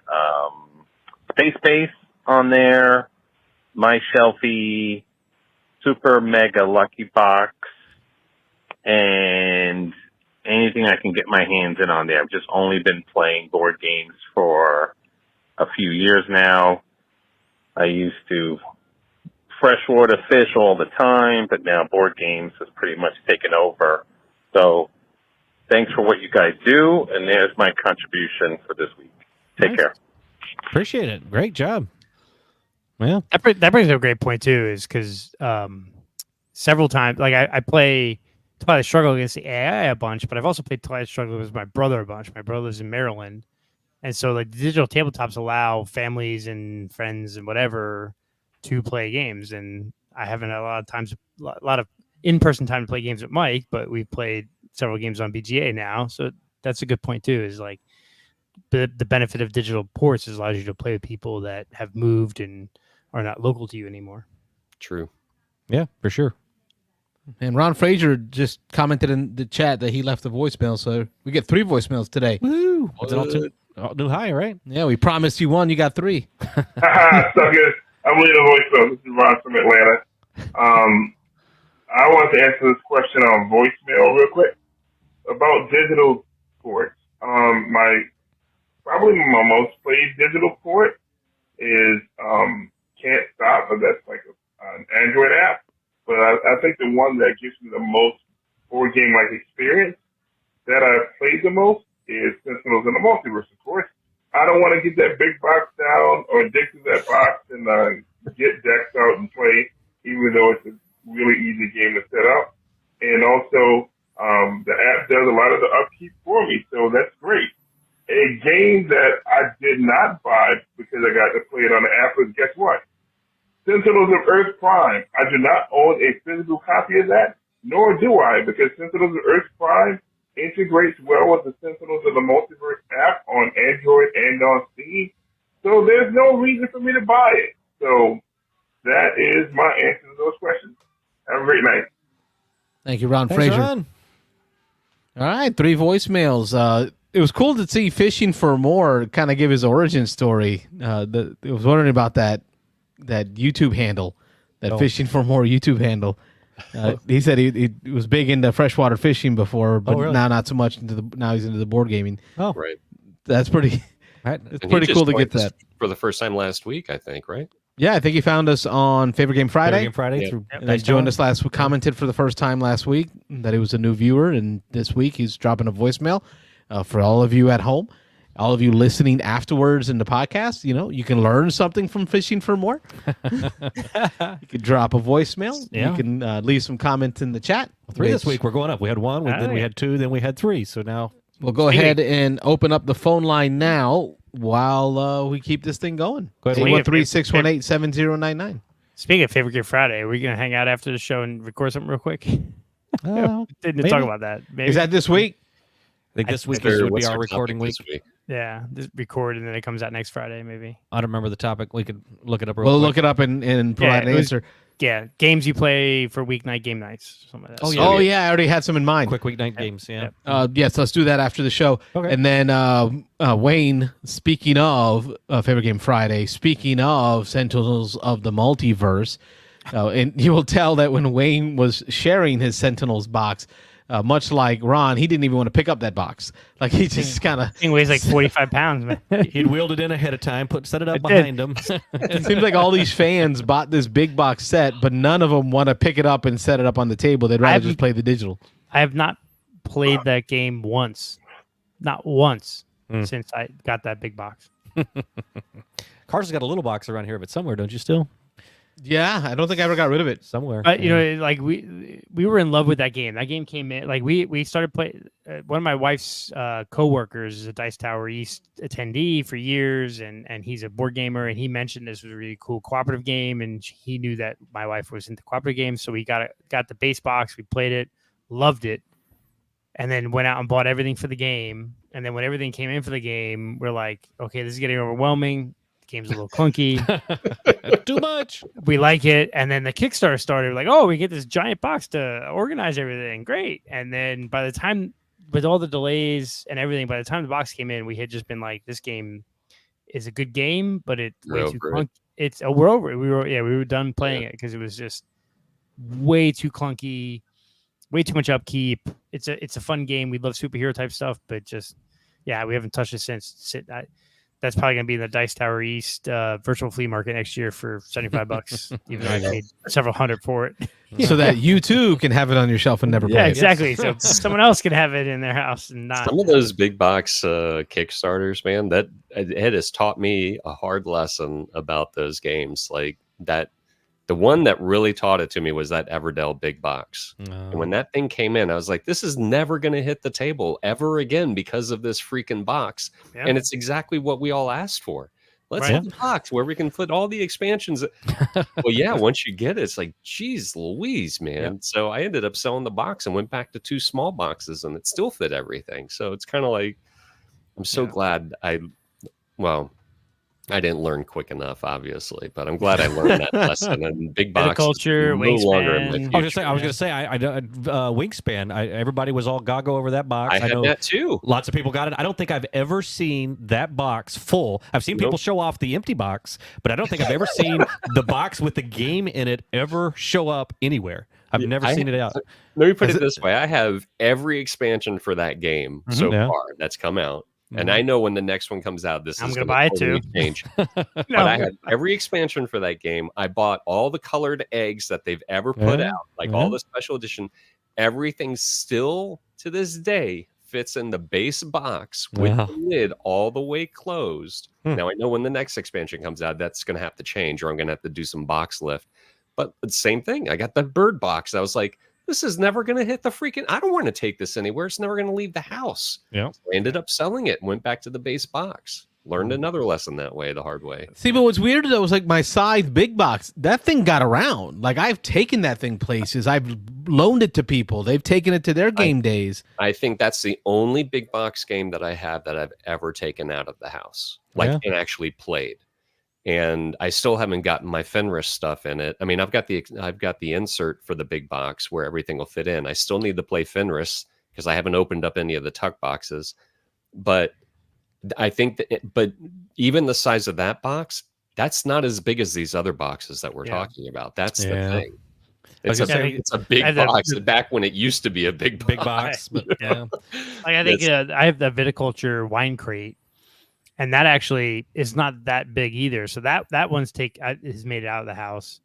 Space Base on there, My Shelfie, Super Mega Lucky Box, and anything I can get my hands in on there. I've just only been playing board games for a few years now. I used to freshwater fish all the time, but now board games has pretty much taken over. So thanks for what you guys do, and there's my contribution for this week. Take care. Appreciate it. Great job. Yeah. That brings up a great point too, is because several times, like I play Twilight Struggle against the AI a bunch, but I've also played Twilight Struggle with my brother a bunch. My brother lives in Maryland. And so like digital tabletops allow families and friends and whatever to play games. And I haven't had a lot of in-person time to play games with Mike, but we've played several games on BGA now. So that's a good point too, is like the benefit of digital ports is allows you to play with people that have moved and are not local to you anymore. True. Yeah, for sure. And Ron Frazier just commented in the chat that he left a voicemail, so we get 3 voicemails today. Woo! It's an new high, right? Yeah, we promised you 1, you got 3. So good. I'm leaving a voicemail. This is Ron from Atlanta. I wanted to answer this question on voicemail real quick about digital ports. Probably my most played digital port is Can't Stop, but that's like an Android app. But I think the one that gives me the most board game-like experience that I've played the most is Sentinels in the Multiverse, of course. I don't want to get that big box down or dig through that box and get decks out and play, even though it's a really easy game to set up. And also, the app does a lot of the upkeep for me, so that's great. A game that I did not buy because I got to play it on the app was, guess what? Sentinels of Earth Prime. I do not own a physical copy of that, nor do I, because Sentinels of Earth Prime integrates well with the Sentinels of the Multiverse app on Android and on Steam. So there's no reason for me to buy it. So that is my answer to those questions. Have a great night. Thank you, Ron Thanks, Frazier. Ron. All right, 3 voicemails. It was cool to see Fishing for More kind of give his origin story. I was wondering about that YouTube handle, that Fishing for More YouTube handle. He said he was big into freshwater fishing before, but really? now not so much now he's into the board gaming. Oh, Right. That's pretty. right. It's And pretty he cool just to get joined us that. for the first time last week, I think, right? Yeah, I think he found us on Favorite Game Friday. Game Friday Yeah. through And they joined us last week, commented for the first time last week that he was a new viewer, and this week he's dropping a voicemail for all of you at home, all of you listening afterwards in the podcast. You know, you can learn something from Fishing for More. You can drop a voicemail. Yeah. You can leave some comments in the chat. 3 this which week. We're going up. We had 1, then we had 2, then we had 3. So now We'll go ahead and open up the phone line now while we keep this thing going. Go ahead. 813-618-7099. Speaking of Favorite Game Friday, are we going to hang out after the show and record something real quick? Didn't maybe. talk about that. Maybe. Is that this week? I think this week What's would be our our recording topic week. this week? Yeah, just record and then it comes out next Friday, maybe. I don't remember the topic. We could look it up. We'll look it up and provide an answer. Yeah, games you play for weeknight game nights, something like that. Oh, yeah. Oh yeah, I already had some in mind. Quick weeknight games. Yeah. Yes, let's do that after the show. Okay. And then Wayne, speaking of Favorite Game Friday, speaking of Sentinels of the Multiverse, and you will tell that when Wayne was sharing his Sentinels box, much like Ron, he didn't even want to pick up that box. Like he just kind of Thing weighs like 45 pounds, man. He'd wheeled it in ahead of time, set it up behind him. It seems like all these fans bought this big box set, but none of them want to pick it up and set it up on the table. They'd rather just play the digital. I have not played that game once, not once, since I got that big box. Carson's got a little box around here of it somewhere, don't you? Still Yeah, I don't think I ever got rid of it. somewhere. But you know, like we were in love with that game. That game came in like we started playing. One of my wife's coworkers is a Dice Tower East attendee for years, and he's a board gamer. And he mentioned this was a really cool cooperative game, and he knew that my wife was into cooperative games, so we got the base box. We played it, loved it, and then went out and bought everything for the game. And then when everything came in for the game, we're like, okay, this is getting overwhelming. Game's a little clunky. Too much. We like it. And then the Kickstarter started. We're like, oh, we get this giant box to organize everything. Great. And then by the time, with all the delays and everything, by the time the box came in, we had just been like, this game is a good game, but it's way too clunky. We're over it. We were done playing it because it was just way too clunky, way too much upkeep. It's a fun game. We love superhero type stuff, but just, we haven't touched it since. That's probably going to be in the Dice Tower East virtual flea market next year for $75, even though I paid several hundred for it. So that you too can have it on your shelf and never play Yeah, it. exactly. So someone else can have it in their house and not. Some of those big box Kickstarters, man, that it has taught me a hard lesson about those games. Like that, the one that really taught it to me was that Everdell big box. And when that thing came in, I was like, this is never going to hit the table ever again because of this freaking box. Yeah. And it's exactly what we all asked for. Let's have a box where we can put all the expansions. Well, yeah, once you get it, it's like, geez Louise, man. Yeah. So I ended up selling the box and went back to 2 small boxes, and it still fit everything. So it's kind of like, I'm so glad I didn't learn quick enough, obviously, but I'm glad I learned that lesson. And big box culture, no longer in my Wingspan. future. I was gonna say, Wingspan. Everybody was all gaga over that box. I had know that too. Lots of people got it. I don't think I've ever seen that box full. I've seen people show off the empty box, but I don't think I've ever seen the box with the game in it ever show up anywhere. I've never seen it out. Let me put it this way. I have every expansion for that game so Yeah. far that's come out. And I know when the next one comes out, I'm is gonna going buy it totally too. change. But I had every expansion for that game. I bought all the colored eggs that they've ever put out, like all the special edition. Everything still to this day fits in the base box with the lid all the way closed. Now I know when the next expansion comes out, that's going to have to change, or I'm going to have to do some box lift. But the same thing. I got the bird box. I was like, this is never going to hit the freaking. I don't want to take this anywhere. It's never going to leave the house. Yeah. So I ended up selling it and went back to the base box. Learned another lesson that way, the hard way. See, but what's weird though is like my Scythe big box, that thing got around. Like I've taken that thing places. I've loaned it to people. They've taken it to their game days. I think that's the only big box game that I have that I've ever taken out of the house, and actually played. And I still haven't gotten my Fenris stuff in it. I mean, I've got the insert for the big box where everything will fit in. I still need to play Fenris because I haven't opened up any of the tuck boxes. But I think but even the size of that box, that's not as big as these other boxes that we're talking about. That's the thing. It's a big box. Back when it used to be a big box. But I think I have the Viticulture wine crate. And that actually is not that big either. So that one's has made it out of the house.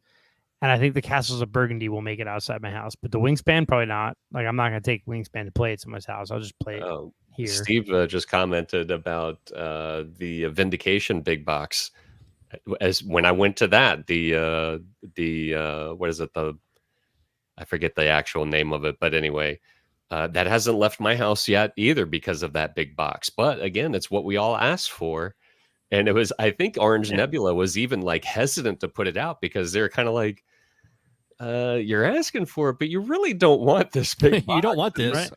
And I think the Castles of Burgundy will make it outside my house. But the Wingspan, probably not. Like, I'm not going to take Wingspan to play at someone's house. I'll just play it here. Steve just commented about the Vindication big box. As when I went to that, what is it? I forget the actual name of it. But anyway, that hasn't left my house yet either because of that big box. But again, it's what we all asked for. And it was, I think Orange Nebula was even like hesitant to put it out because they're kind of like, you're asking for it, but you really don't want this big You don't want this.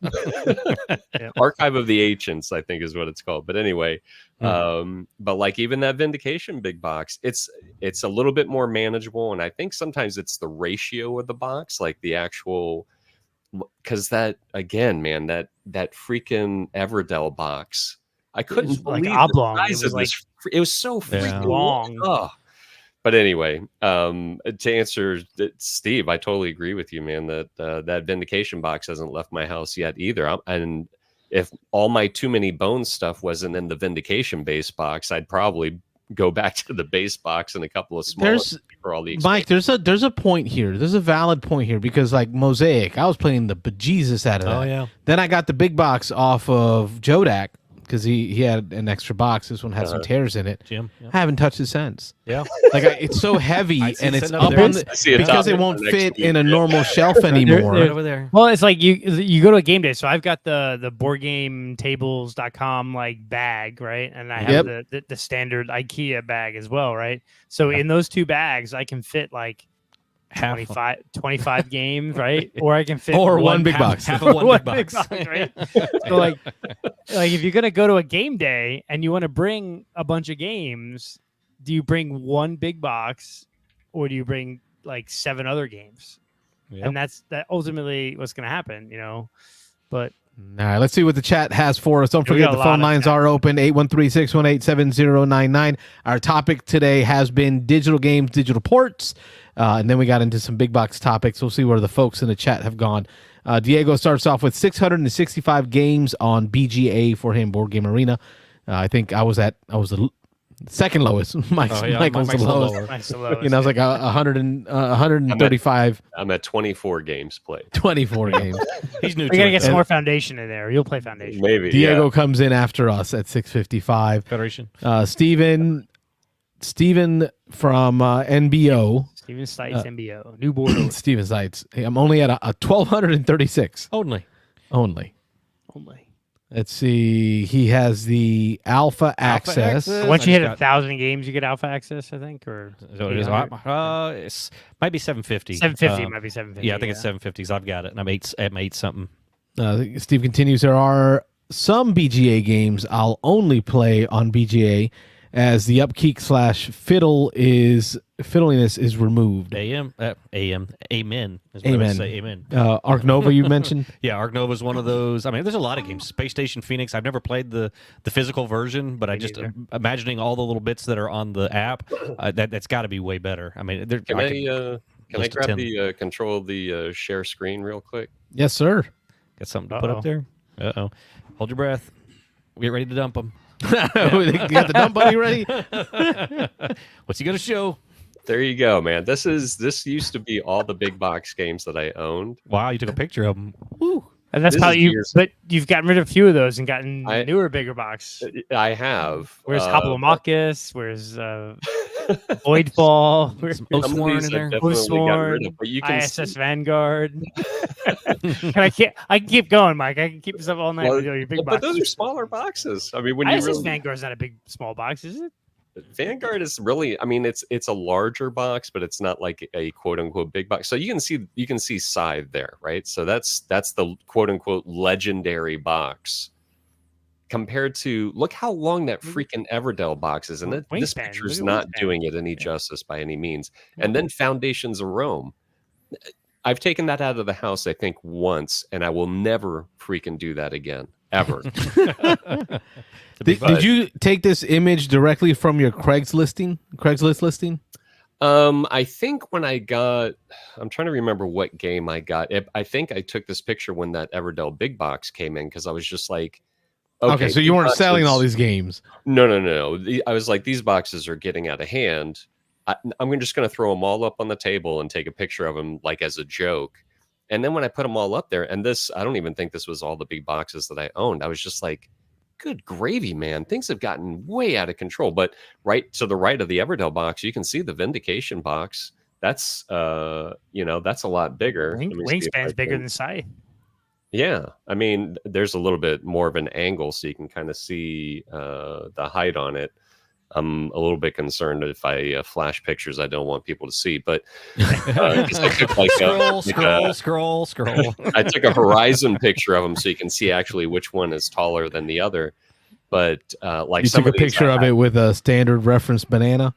Archive of the Ancients, I think is what it's called. But anyway, but like even that Vindication big box, it's a little bit more manageable. And I think sometimes it's the ratio of the box, like the actual, because that, again, man, that freaking Everdell box, I couldn't like believe oblong. the size It was of this. It was so freaking long. Oh. But anyway, to answer Steve, I totally agree with you, man, that that Vindication box hasn't left my house yet either. And if all my Too Many Bones stuff wasn't in the Vindication base box, I'd probably go back to the base box and a couple of small for all the Mike, there's a point here. There's a valid point here because like Mosaic, I was playing the bejesus out of that. Oh yeah. Then I got the big box off of Jodak because he had an extra box. This one has some tears in it. Jim, yeah. I haven't touched it since. Yeah. Like it's so heavy and it's up there. on the, because it won't fit in a normal shelf anymore. Right over there. Well, it's like you go to a game day. So I've got the boardgametables.com like bag, right? And I have the standard IKEA bag as well, right? So in those two bags, I can fit like 25 games, right? Or I can fit one big box. Half of one big box. Right? So like if you're gonna go to a game day and you want to bring a bunch of games, do you bring one big box or do you bring like 7 other games? Yep. And that's ultimately what's gonna happen, But All right, let's see what the chat has for us. Don't We forget got a the phone lot of lines chat. are open, 813-618-7099. Our topic today has been digital games, digital ports. And then we got into some big box topics. We'll see where the folks in the chat have gone. Diego starts off with 665 games on BGA for him, Board Game Arena. I think I was the second lowest. Michael's the lowest. Mike's the lowest. I was like 135. I'm at 24 games played. 24 games. He's new We to gotta it. get some more foundation in there. You'll play foundation. Maybe. Diego comes in after us at 655. Federation. Steven from NBO. Steven Stites, MBO. New board Steven Seitz. Hey, I'm only at a 1,236 Only. only. only. Let's see. He has the alpha access. access. Once I you just hit got- 1,000 games, you get alpha access, I think, or So it is. 800. It's might be 750. 750 might be 750. Yeah, I think it's 750s. I've got it, and I'm eight something. Steve continues. There are some BGA games I'll only play on BGA as the upkeep / fiddliness is removed. Amen. Is what Amen. I would say. Amen. Ark Nova you mentioned. Yeah, Ark Nova is one of those. I mean, there's a lot of games. Space Station Phoenix. I've never played the physical version, but I just imagining all the little bits that are on the app. That's got to be way better. I mean, Can I list grab 10. the control of the share screen real quick? Yes, sir. Got something to put up there? Uh-oh. Hold your breath. We get ready to dump them. You got the dump buddy ready? What's he going to show? There you go, man. This used to be all the big box games that I owned. Wow, you took a picture of them. Woo. And that's This how is you. years- But you've gotten rid of a few of those and gotten newer, bigger box. I have. Where's Hoplomachus? Where's Voidfall? Where's some of Oathsworn these in I there? definitely got rid of, but you can ISS Vanguard. I can keep going, Mike. I can keep this up all night with your big but box. those are smaller boxes. I mean, when you ISS really Vanguard's not a big small box, is it? Vanguard is really, I mean, it's a larger box, but it's not like a quote unquote big box. So you can see Scythe there, right? So that's the quote unquote legendary box. Compared to, look how long that freaking Everdell box is, and this Wingspan. picture is Look at not Wingspan. doing it any justice by any means. And then Foundations of Rome. I've taken that out of the house, I think, once, and I will never freaking do that again, ever. Did you take this image directly from your Craigslist listing? I think when I'm trying to remember what game I got. I think I took this picture when that Everdell big box came in because I was just like, okay, so you weren't selling all these games. No. I was like, these boxes are getting out of hand. I'm just going to throw them all up on the table and take a picture of them like as a joke. And then when I put them all up there, and I don't even think this was all the big boxes that I owned. I was just like, good gravy, man. Things have gotten way out of control. But right to the right of the Everdell box, you can see the Vindication box. That's that's a lot bigger. Let me see if I Wingspan's bigger can- than Scythe. Yeah, I mean, there's a little bit more of an angle, so you can kind of see the height on it. I'm a little bit concerned if I flash pictures I don't want people to see. But 'cause I took like scroll. I took a horizon picture of them so you can see actually which one is taller than the other. But like You some took a of these picture of it with a standard reference banana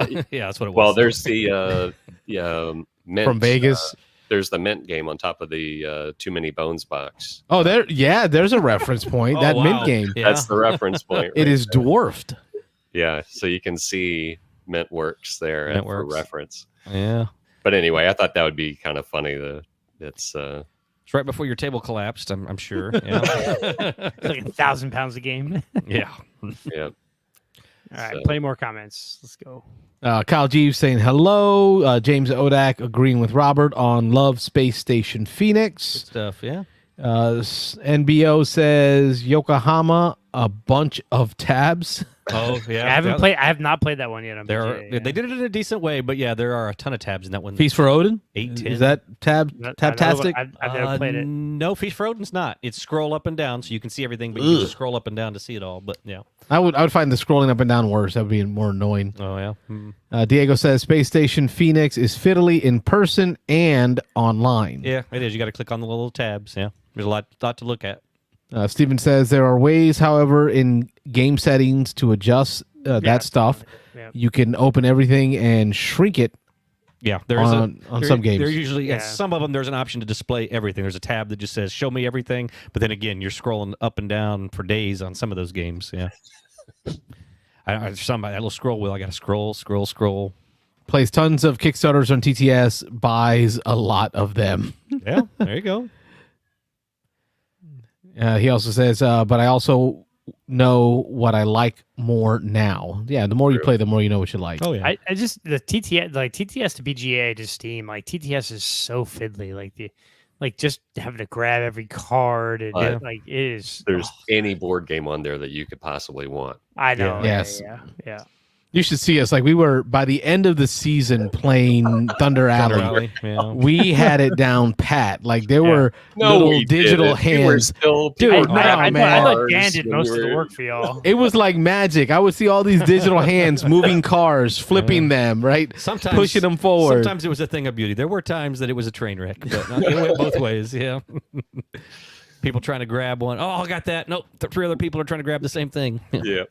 Yeah, that's what it was. Well, there's the mint from Vegas. There's the mint game on top of the Too Many Bones box. Oh, there's a reference point. Oh, That wow. mint game. Yeah. That's the reference point. It right is there. dwarfed. Yeah, so you can see Mint Works there Mint for Works. reference. Yeah. But anyway, I thought that would be kind of funny. It's right before your table collapsed, I'm sure. Yeah. It's like 1,000 pounds a game. Yeah. yeah. All right, So- plenty more comments. Let's go. Kyle Jeeves saying hello. James Odak agreeing with Robert on Love Space Station Good Phoenix. stuff. Yeah. NBO says Yokohama, a bunch of tabs. Oh, yeah. I have not played that one yet. On There are, BGA, they did it in a decent way, but yeah, there are a ton of tabs in that one. Feast for Odin. 8, 10. Is that I know, tabtastic? but I've never played it. No, Feast for Odin's not. It's scroll up and down, so you can see everything, but you just scroll up and down to see it all. But yeah. I would find the scrolling up and down worse. That would be more annoying. Oh yeah. Hmm. Diego says Space Station Phoenix is fiddly in person and online. Yeah, it is. You got to click on the little tabs. Yeah, there's a lot to look at. Steven says there are ways, however, in game settings to adjust that stuff. Yeah. You can open everything and shrink it. Yeah, there's on some games. There usually, Yeah. some of them, there's an option to display everything. There's a tab that just says "Show me everything," but then again, you're scrolling up and down for days on some of those games. Yeah, that little scroll wheel. I got to scroll. Plays tons of Kickstarters on TTS. Buys a lot of them. Yeah, there you go. He also says, but I also know what I like more now. Yeah, the more you play, the more you know what you like. Oh yeah. I just the TTS to BGA to Steam, like TTS is so fiddly. Like just having to grab every card and Yeah. like it is. There's any board game on there that you could possibly want. I know. Yeah. Yes. Yeah. You should see us. Like we were by the end of the season playing Thunder Alley. Yeah. We had it down pat. Like there Yeah. were little digital hands. I Dude, no, thought man. Dan did most of the work for y'all. It was like magic. I would see all these digital hands moving cars, flipping them, right? Sometimes pushing them forward. Sometimes it was a thing of beauty. There were times that it was a train wreck, but it went both ways. Yeah. People trying to grab one. Oh, I got that. Nope. 3 other people are trying to grab the same thing. Yeah.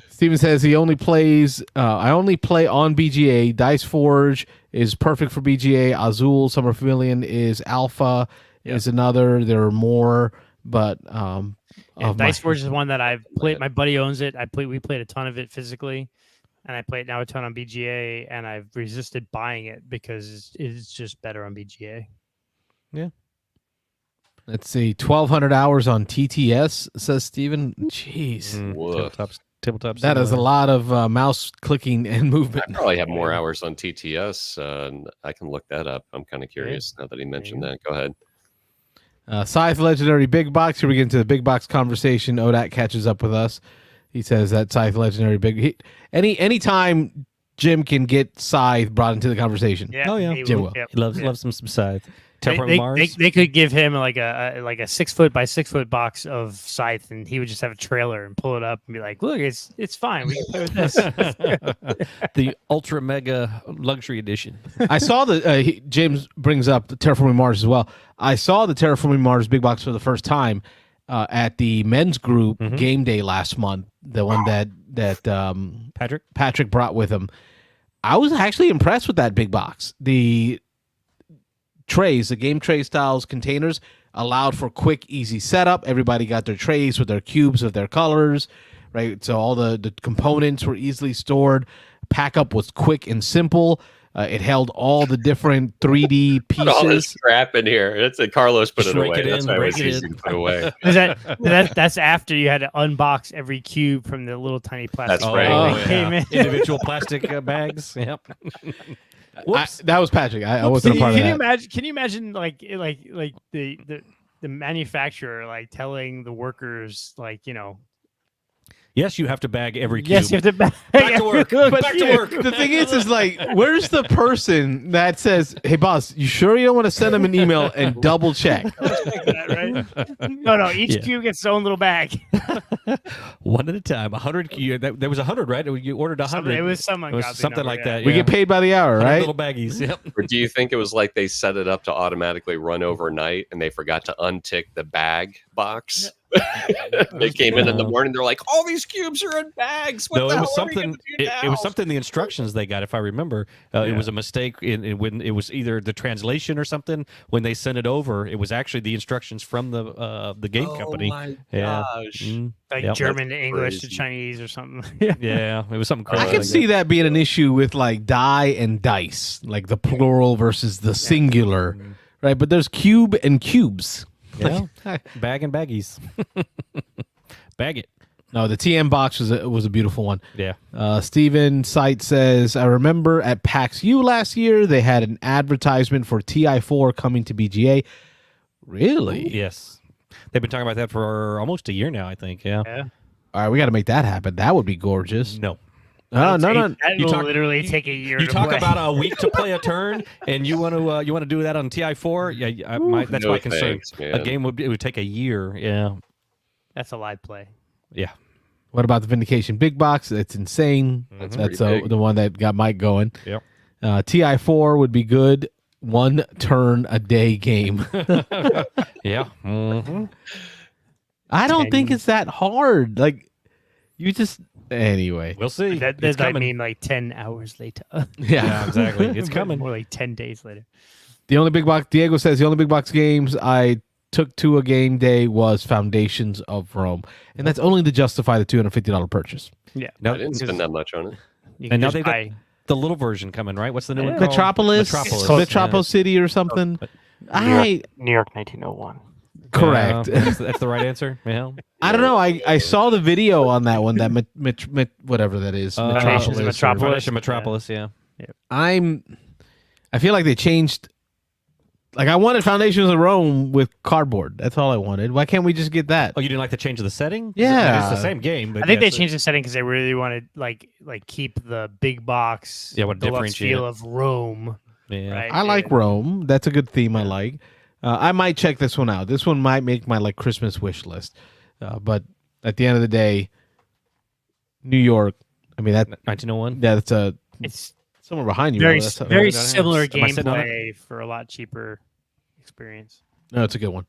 Steven says he only plays. I only play on BGA. Dice Forge is perfect for BGA. Azul Summer Pavilion is alpha. Is another. There are more, but Dice Forge is one that I've played. My buddy owns it. We played a ton of it physically, and I play it now a ton on BGA. And I've resisted buying it because it's just better on BGA. Yeah. Let's see, 1,200 hours on TTS, says Steven. Jeez. Woof. Tabletop. That is a lot of mouse clicking and movement. I probably have more hours on TTS. I can look that up. I'm kind of curious now that he mentioned that. Go ahead. Scythe Legendary Big Box. Here we get into the big box conversation. Odak catches up with us. He says that Scythe Legendary Big. Anytime Jim can get Scythe brought into the conversation. Yeah. Oh, yeah. he Jim will. will. Yep. He loves some Scythe. Terraforming They, Mars. they could give him like a 6 foot by 6 foot box of Scythe, and he would just have a trailer and pull it up and be like, "Look, it's fine. We can play with this." The Ultra Mega Luxury Edition. I saw James brings up the Terraforming Mars as well. I saw the Terraforming Mars Big Box for the first time at the men's group game day last month. The one that Patrick brought with him. I was actually impressed with that big box. The trays, the game tray styles containers allowed for quick, easy setup. Everybody got their trays with their cubes of their colors, right? So all the components were easily stored. Pack up was quick and simple. It held all the different 3D Put all this pieces. crap in here. That's it. Carlos put it Shrink away. it That's in, why it break was it easy in. to put away. That's after you had to unbox every cube from the little tiny plastic. That's bag right. that came in. Individual plastic bags. Yep. That was Patrick. I wasn't a part of that. Can you imagine like the manufacturer like telling the workers like Yes, you have to bag every cube. Yes, you have to back to work. Back to work. The thing is like, where's the person that says, "Hey, boss, you sure you don't want to send them an email and double check?" right? No, each cube gets its own little bag. One at a time. 100. There was 100, right? You ordered 100. It was something like that. We get paid by the hour, 100 right? little baggies. Yep. Or do you think it was like they set it up to automatically run overnight and they forgot to untick the bag box? They came in the morning. They're like, "All these cubes are in bags." What No, the it hell was are we something. gonna do It now?" was something. The instructions they got, if I remember, it was a mistake when it was either the translation or something. When they sent it over, it was actually the instructions from the game company. My Yeah. gosh. Like Yep. German to English to crazy. Chinese or something. Yeah, it was something crazy. I can like see that being an issue with like die and dice, like the plural versus the singular, right? But there's cube and cubes. that. Yeah, bag and baggies. Bag it. No, the TM box was a beautiful one. Yeah. Steven Sight says, I remember at PAX U last year, they had an advertisement for TI4 coming to BGA. Really? Yes. They've been talking about that for almost a year now, I think. Yeah. All right, we got to make that happen. That would be gorgeous. No. No. That You will talk- literally take a year You to talk play. about a week to play a turn, and you want to do that on TI4? Yeah, that's No my concern. thanks, man. A game would take a year. Yeah. That's a live play. Yeah. What about the Vindication Big Box? It's insane. That's That's pretty big. the one that got Mike going. Yep. TI4 would be good. 1 turn a day game. Yeah. Mm-hmm. I don't think it's that hard. Like, you just anyway. We'll see. That It's does that coming. mean like 10 hours later? Yeah, exactly. It's coming. More like 10 days later. The only big box. Diego says the only big box games I took to a game day was Foundations of Rome, and that's only to justify the $250 purchase. Yeah. Now, I didn't spend that much on it. You and now just they've got buy- the little version coming, right? What's the new one? called? Metropolis, Metropolis City, or something. I New York 1901. correct. Yeah, that's the right answer. Yeah. I don't know. I saw the video on that one. That whatever that is. Foundations of Metropolis. Foundation Metropolis. Yeah. I feel like they changed. Like I wanted Foundations of Rome with cardboard. That's all I wanted. Why can't we just get that? Oh, you didn't like to change the setting? Yeah. It's the same game. But I think they yes, changed the setting because they really wanted like keep the big box, Yeah, what deluxe differentiate feel it. of Rome. Yeah. Right? I like And- Rome. That's a good theme. I like. I might check this one out. This one might make my like Christmas wish list. But at the end of the day, New York. I mean that. 1901. Yeah, that's a It's somewhere behind you. very That's a- very Am I similar sitting on it? gameplay for a lot cheaper experience. No, it's a good one.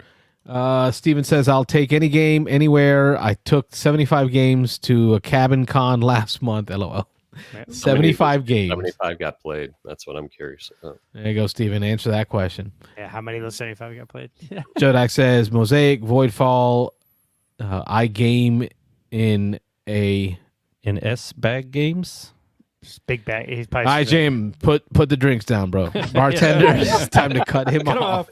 Steven says, I'll take any game anywhere. I took 75 games to a cabin con last month. LOL. 75 games. 75 got played. That's what I'm curious about. There you go, Steven. Answer that question. Yeah, how many of those 75 got played? Jodak says, Mosaic, Voidfall, I game in a... In S bag games. Just big bag. He's All probably right, James, put the drinks down, bro. Bartender, it's time to cut him Cut him off.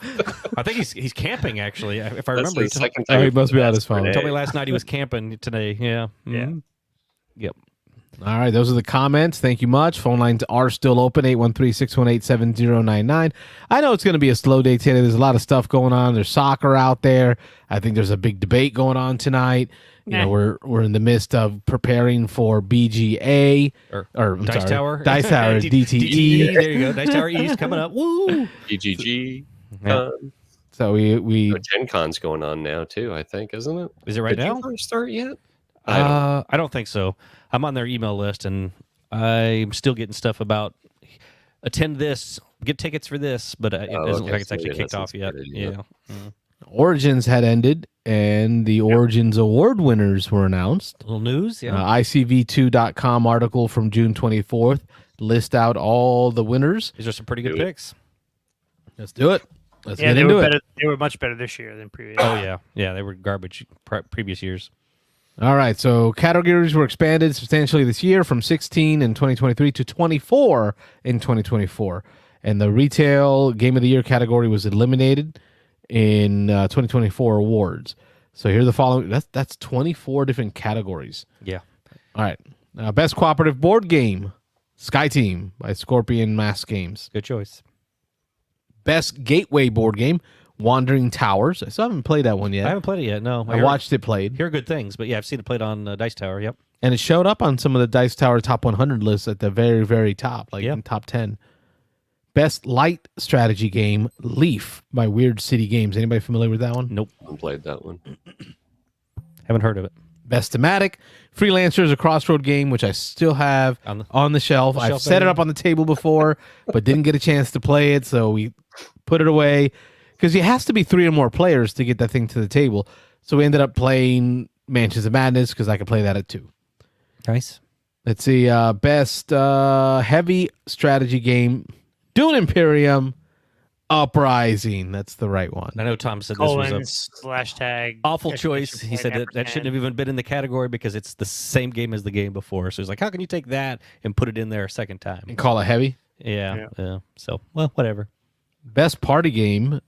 I think he's camping actually. If I That's remember, the he second Oh, time. he must be on his phone. told me last night he was camping today. Yeah. Yeah. Mhm. Yep. All right, those are the comments. Thank you much. Phone lines are still open, 813-618-7099. I know it's going to be a slow day today. There's a lot of stuff going on. There's soccer out there. I think there's a big debate going on tonight. You know, we're in the midst of preparing for BGA or I'm Dice sorry, Tower. Dice Tower, DTE. There you go. Dice Tower East coming up. Woo. EGG. Yeah. So we Gen Con's going on now too, I think, isn't it? Is it right Did now? Gen Con start yet? I don't think so. I'm on their email list, and I'm still getting stuff about attend this, get tickets for this, but it doesn't look like it's actually kicked off yet. Yeah. Origins had ended, and the Origins Award winners were announced. Little news. Yeah. ICV2.com article from June 24th list out all the winners. These are some pretty good picks. Let's do it. Let's Yeah, get they into were it. better. They were much better this year than previous. Oh yeah, yeah. They were garbage previous years. All right, so categories were expanded substantially this year from 16 in 2023 to 24 in 2024. And the retail game of the year category was eliminated in 2024 awards. So here are the following. That's 24 different categories. Yeah. All right. Best cooperative board game, Sky Team by Scorpion Mass Games. Good choice. Best gateway board game, Wandering Towers. I still haven't played that one yet. I haven't played it yet. No, I watched it played. Hear good things, but yeah, I've seen it played on Dice Tower. Yep. And it showed up on some of the Dice Tower top 100 lists at the very, very top, like in top 10. Best light strategy game, Leaf by Weird City Games. Anybody familiar with that one? Nope. I played that one. Haven't heard of it. Best thematic, Freelancer is a crossroad game, which I still have on the shelf. I've set it up on the table before, but didn't get a chance to play it, so we put it away. Because it has to be 3 or more players to get that thing to the table. So we ended up playing Mansions of Madness because I could play that at 2. Nice. Let's see. Best heavy strategy game, Dune Imperium Uprising. That's the right one. I know Tom said this was a slash tag awful choice. He said that shouldn't have even been in the category because it's the same game as the game before. So he's like, how can you take that and put it in there a second time? And call it heavy? Yeah. So, well, whatever. Best party game,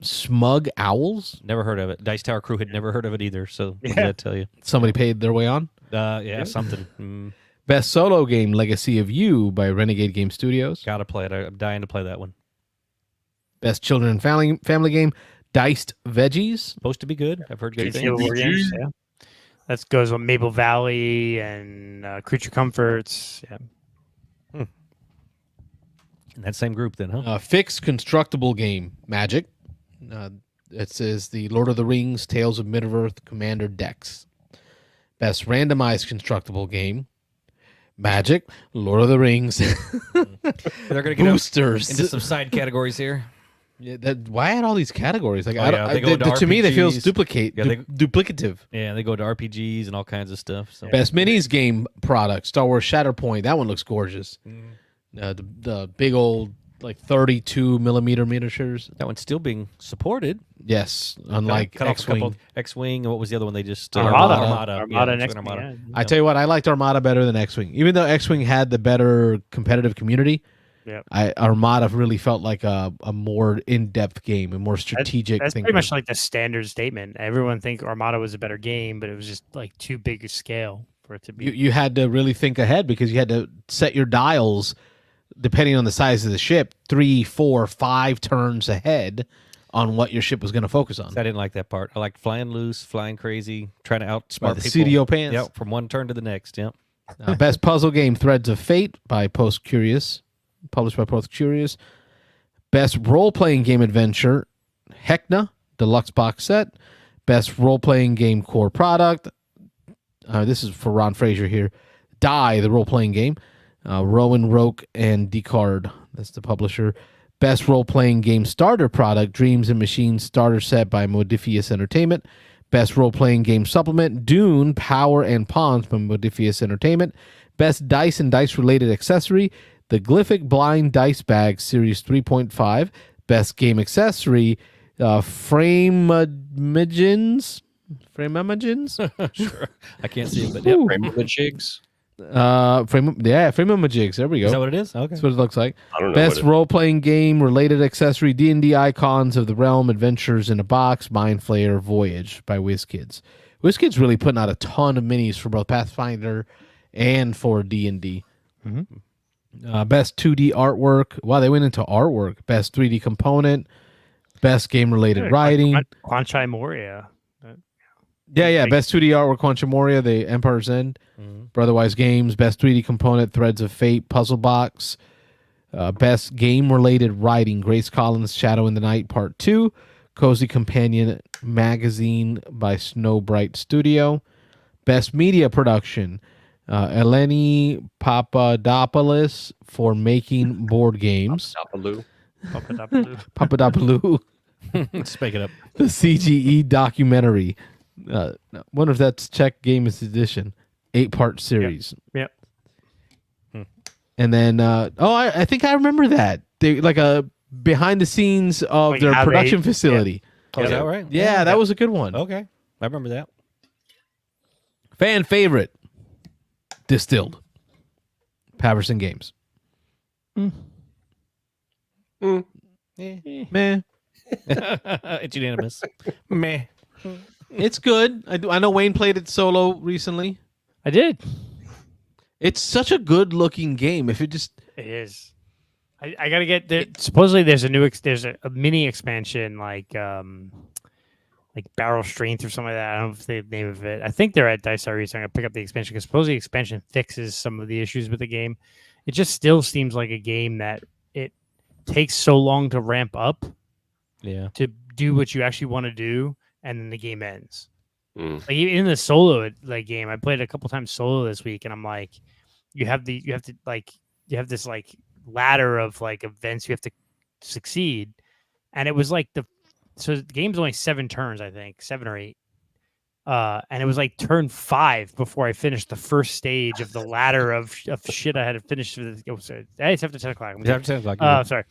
Smug Owls. Never heard of it. Dice Tower crew had never heard of it either. So what did that tell you? Somebody paid their way on? Yeah, something. Best solo game, Legacy of You by Renegade Game Studios. Gotta play it. I'm dying to play that one. Best children and family game, Diced Veggies. Supposed to be good. I've heard good things. Games, yeah. That goes on Maple Valley and Creature Comforts. Yeah. In that same group then, huh? Fixed constructible game, Magic. It says the Lord of the Rings, Tales of Middle-earth Commander decks. Best randomized constructible game, Magic, Lord of the Rings. They're going to get boosters into some side categories here. Yeah, why add all these categories? Like, to me, they feel RPGs. duplicative. Yeah, they go to RPGs and all kinds of stuff. So. Best minis game product, Star Wars Shatterpoint. That one looks gorgeous. The big old 32 millimeter miniatures. That one's still being supported. Yes, unlike cut X-Wing. X-Wing, and what was the other one they just... Armada Yeah, next Armada. I tell you what, I liked Armada better than X-Wing. Even though X-Wing had the better competitive community, Armada really felt like a more in-depth game, a more strategic That's thing. pretty much like the standard statement. Everyone think Armada was a better game, but it was just too big a scale for it to be. You had to really think ahead because you had to set your dials depending on the size of the ship, 3, 4, 5 turns ahead on what your ship was going to focus on. I didn't like that part. I liked flying loose, flying crazy, trying to outsmart the people. CDO pants. Yep, from one turn to the next. Yep. Best puzzle game, Threads of Fate by Post Curious, published by Post Curious. Best role-playing game adventure, Hecna Deluxe Box Set. Best role-playing game core product. This is for Ron Fraser here. Die, the role-playing game. Rowan Roke and Decard. That's the publisher. Best role-playing game starter product, Dreams and Machines starter set by Modifius Entertainment. Best role-playing game supplement, Dune, Power and Pawns by Modifius Entertainment. Best dice and dice-related accessory, the Glyphic Blind Dice Bag Series 3.5. Best game accessory, Frame-a-Magins? Sure. I can't see it, but Frame-a-Jigs? Frame-a-Jigs. There we go. Is that what it is? Okay. That's what it looks like. I don't know. Best role-playing game related accessory, D&D Icons of the Realm, Adventures in a Box, Mind Flayer, Voyage by WizKids. WizKids really putting out a ton of minis for both Pathfinder and for D&D. Best 2D artwork. Wow, they went into artwork. Best 3D component. Best game-related writing. Quanchai Moria. Yeah. Best 2D artwork, Quancha Moria, The Empire's End. Brotherwise Games. Best 3D component, Threads of Fate, Puzzle Box. Best game-related writing, Grace Collins' Shadow in the Night Part 2. Cozy Companion Magazine by Snowbright Studio. Best media production, Eleni Papadopoulos for Making Board Games. Papadopoulou. Spake it up. The CGE documentary. Wonder if that's Czech Games Edition. 8-part series. Yep. And then, I think I remember that. They like a behind the scenes of their production facility. Oh, is that right? Yeah, that was a good one. Okay. I remember that. Fan favorite. Distilled. Paverson Games. Meh. It's unanimous. Meh. It's good. I know Wayne played it solo recently. I did. It's such a good looking game. If it just It is. I gotta get there. Supposedly, there's a new there's a mini expansion like Barrel Strength or something like that. I don't know if the name of it. I think they're at Dice Diary, so I'm gonna pick up the expansion because supposedly the expansion fixes some of the issues with the game. It just still seems like a game that it takes so long to ramp up, to do what you actually want to do, and then the game ends. Like in the solo game, I played a couple times solo this week, and I'm like, you have this like ladder of like events you have to succeed, and it was like the game's only 7 turns, I think 7 or 8, and it was like turn 5 before I finished the first stage of the ladder of shit I had to finish. It's after 10 o'clock. It's after 10 o'clock. Sorry.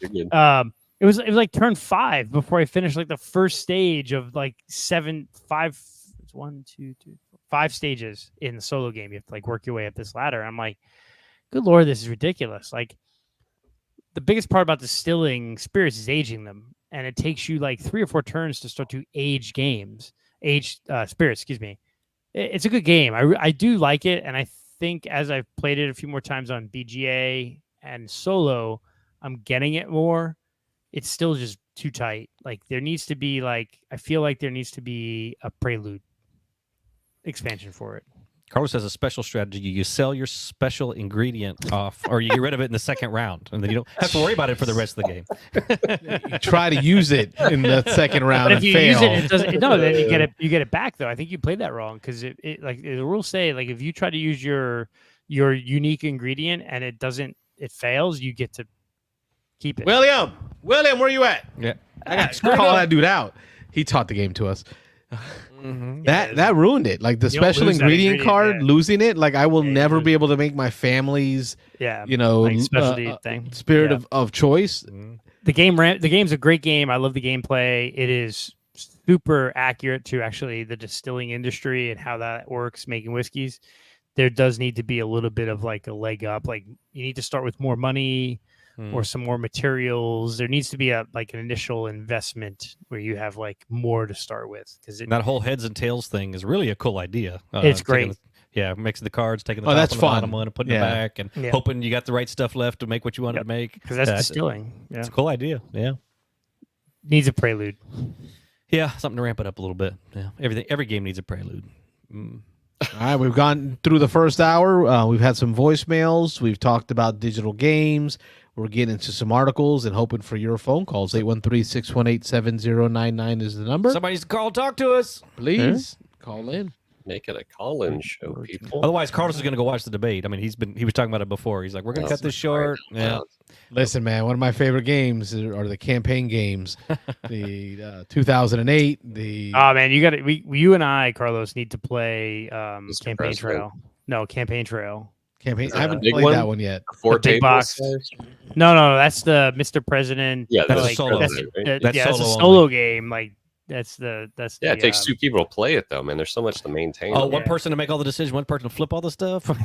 It was like turn 5 before I finished like the first stage of like 5 stages in the solo game. You have to like work your way up this ladder. I'm like, good Lord, this is ridiculous. Like, the biggest part about distilling spirits is aging them. And it takes you like 3 or 4 turns to start to age spirits, excuse me. It's a good game. I do like it. And I think as I've played it a few more times on BGA and solo, I'm getting it more. It's still just too tight. Like there needs to be I feel like there needs to be a prelude expansion for it. Carlos has a special strategy. You sell your special ingredient off, or you get rid of it in the second round, and then you don't have to worry about it for the rest of the game. You try to use it in the second round but and if you fail. use it doesn't. No, then you get it back though. I think you played that wrong because it like the rules say like if you try to use your unique ingredient and it fails, you get to keep it. William, where you at? Yeah, I got to call that dude out. He taught the game to us. That ruined it. Like the special ingredient card, losing it. Like I will never be able to make my family's specialty thing spirit of choice. The game's a great game. I love the gameplay. It is super accurate to actually the distilling industry and how that works, making whiskeys. There does need to be a little bit of like a leg up. Like you need to start with more money or some more materials. There needs to be an initial investment where you have like more to start with. Because that whole heads and tails thing is really a cool idea. It's great. Mixing the cards, taking the top that's and the fun. bottom one and putting it back, and hoping you got the right stuff left to make what you wanted to make. Because that's distilling. Yeah. It's a cool idea. Yeah. Needs a prelude. Yeah, something to ramp it up a little bit. Yeah. Every game needs a prelude. All right, we've gone through the first hour. We've had some voicemails. We've talked about digital games. We're getting into some articles and hoping for your phone calls. 813-618-7099 is the number. Somebody's call, talk to us. Please call in. Make it a call-in show, people. Otherwise, Carlos is going to go watch the debate. I mean, he was talking about it before. He's like, we're going to cut this short. Yeah. Listen, man, one of my favorite games are the campaign games. The 2008. Oh man, you and I, Carlos, need to play Campaign President. Trail. No, Campaign Trail. Campaign. I haven't played that one yet. Four big box. No, that's the Mr. President. Yeah, that's a solo. That's a solo only. game. Like that's it takes 2 people to play it though, man. There's so much to maintain. Oh, one person to make all the decisions, one person to flip all the stuff. But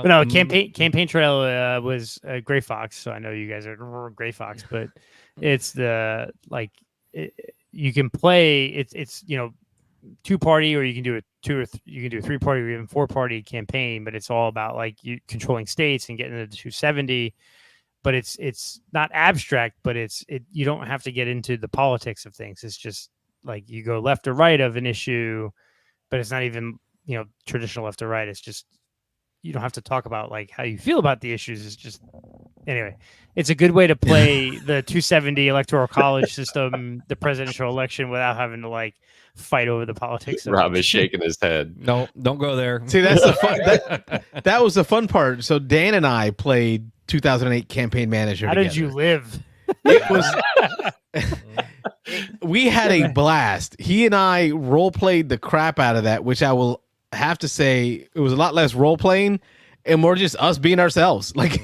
no, Campaign Trail was Gray Fox, so I know you guys are Gray Fox, but it's you can play. It's 2-party, or you can do a 3-party or even 4-party campaign, but it's all about like you controlling states and getting into the 270. But it's not abstract, but you don't have to get into the politics of things. It's just like you go left or right of an issue, but it's not even traditional left or right. It's just you don't have to talk about like how you feel about the issues. It's just anyway. It's a good way to play the 270 electoral college system, the presidential election, without having to like fight over the politics. Rob is shaking his head. No, don't go there. See, that's the fun. That was the fun part. So Dan and I played 2008 Campaign Manager. How did you live? It was. We had a blast. He and I role played the crap out of that, which I will have to say it was a lot less role playing and more just us being ourselves, like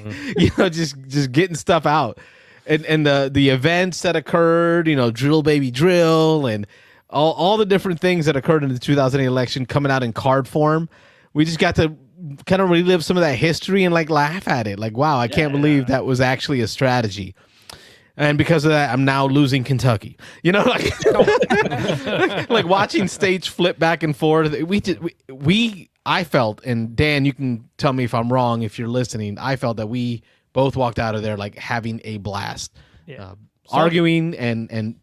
just getting stuff out, and the events that occurred, drill baby drill, and all the different things that occurred in the 2008 election coming out in card form. We just got to kind of relive some of that history and like laugh at it. Like, wow, I can't believe that was actually a strategy. And because of that, I'm now losing Kentucky. Like watching states flip back and forth. I felt, and Dan, you can tell me if I'm wrong if you're listening. I felt that we both walked out of there like having a blast, Yeah. arguing and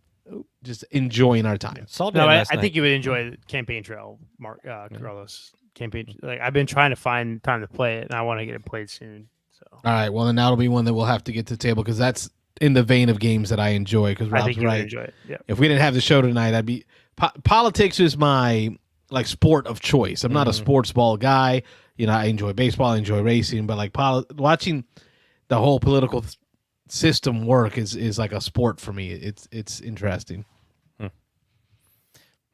just enjoying our time. Saw No, Dan I last night. think you would enjoy Campaign Trail, Carlos. Campaign, like I've been trying to find time to play it, and I want to get it played soon. So All right, well then that'll be one that we'll have to get to the table because that's in the vein of games that I enjoy. Because I Rob's think you would right. enjoy it. Yeah. If we didn't have the show tonight, I'd be politics is my like sport of choice. I'm not a sports ball guy. You know, I enjoy baseball, I enjoy racing, but like watching the whole political system work is like a sport for me. It's interesting.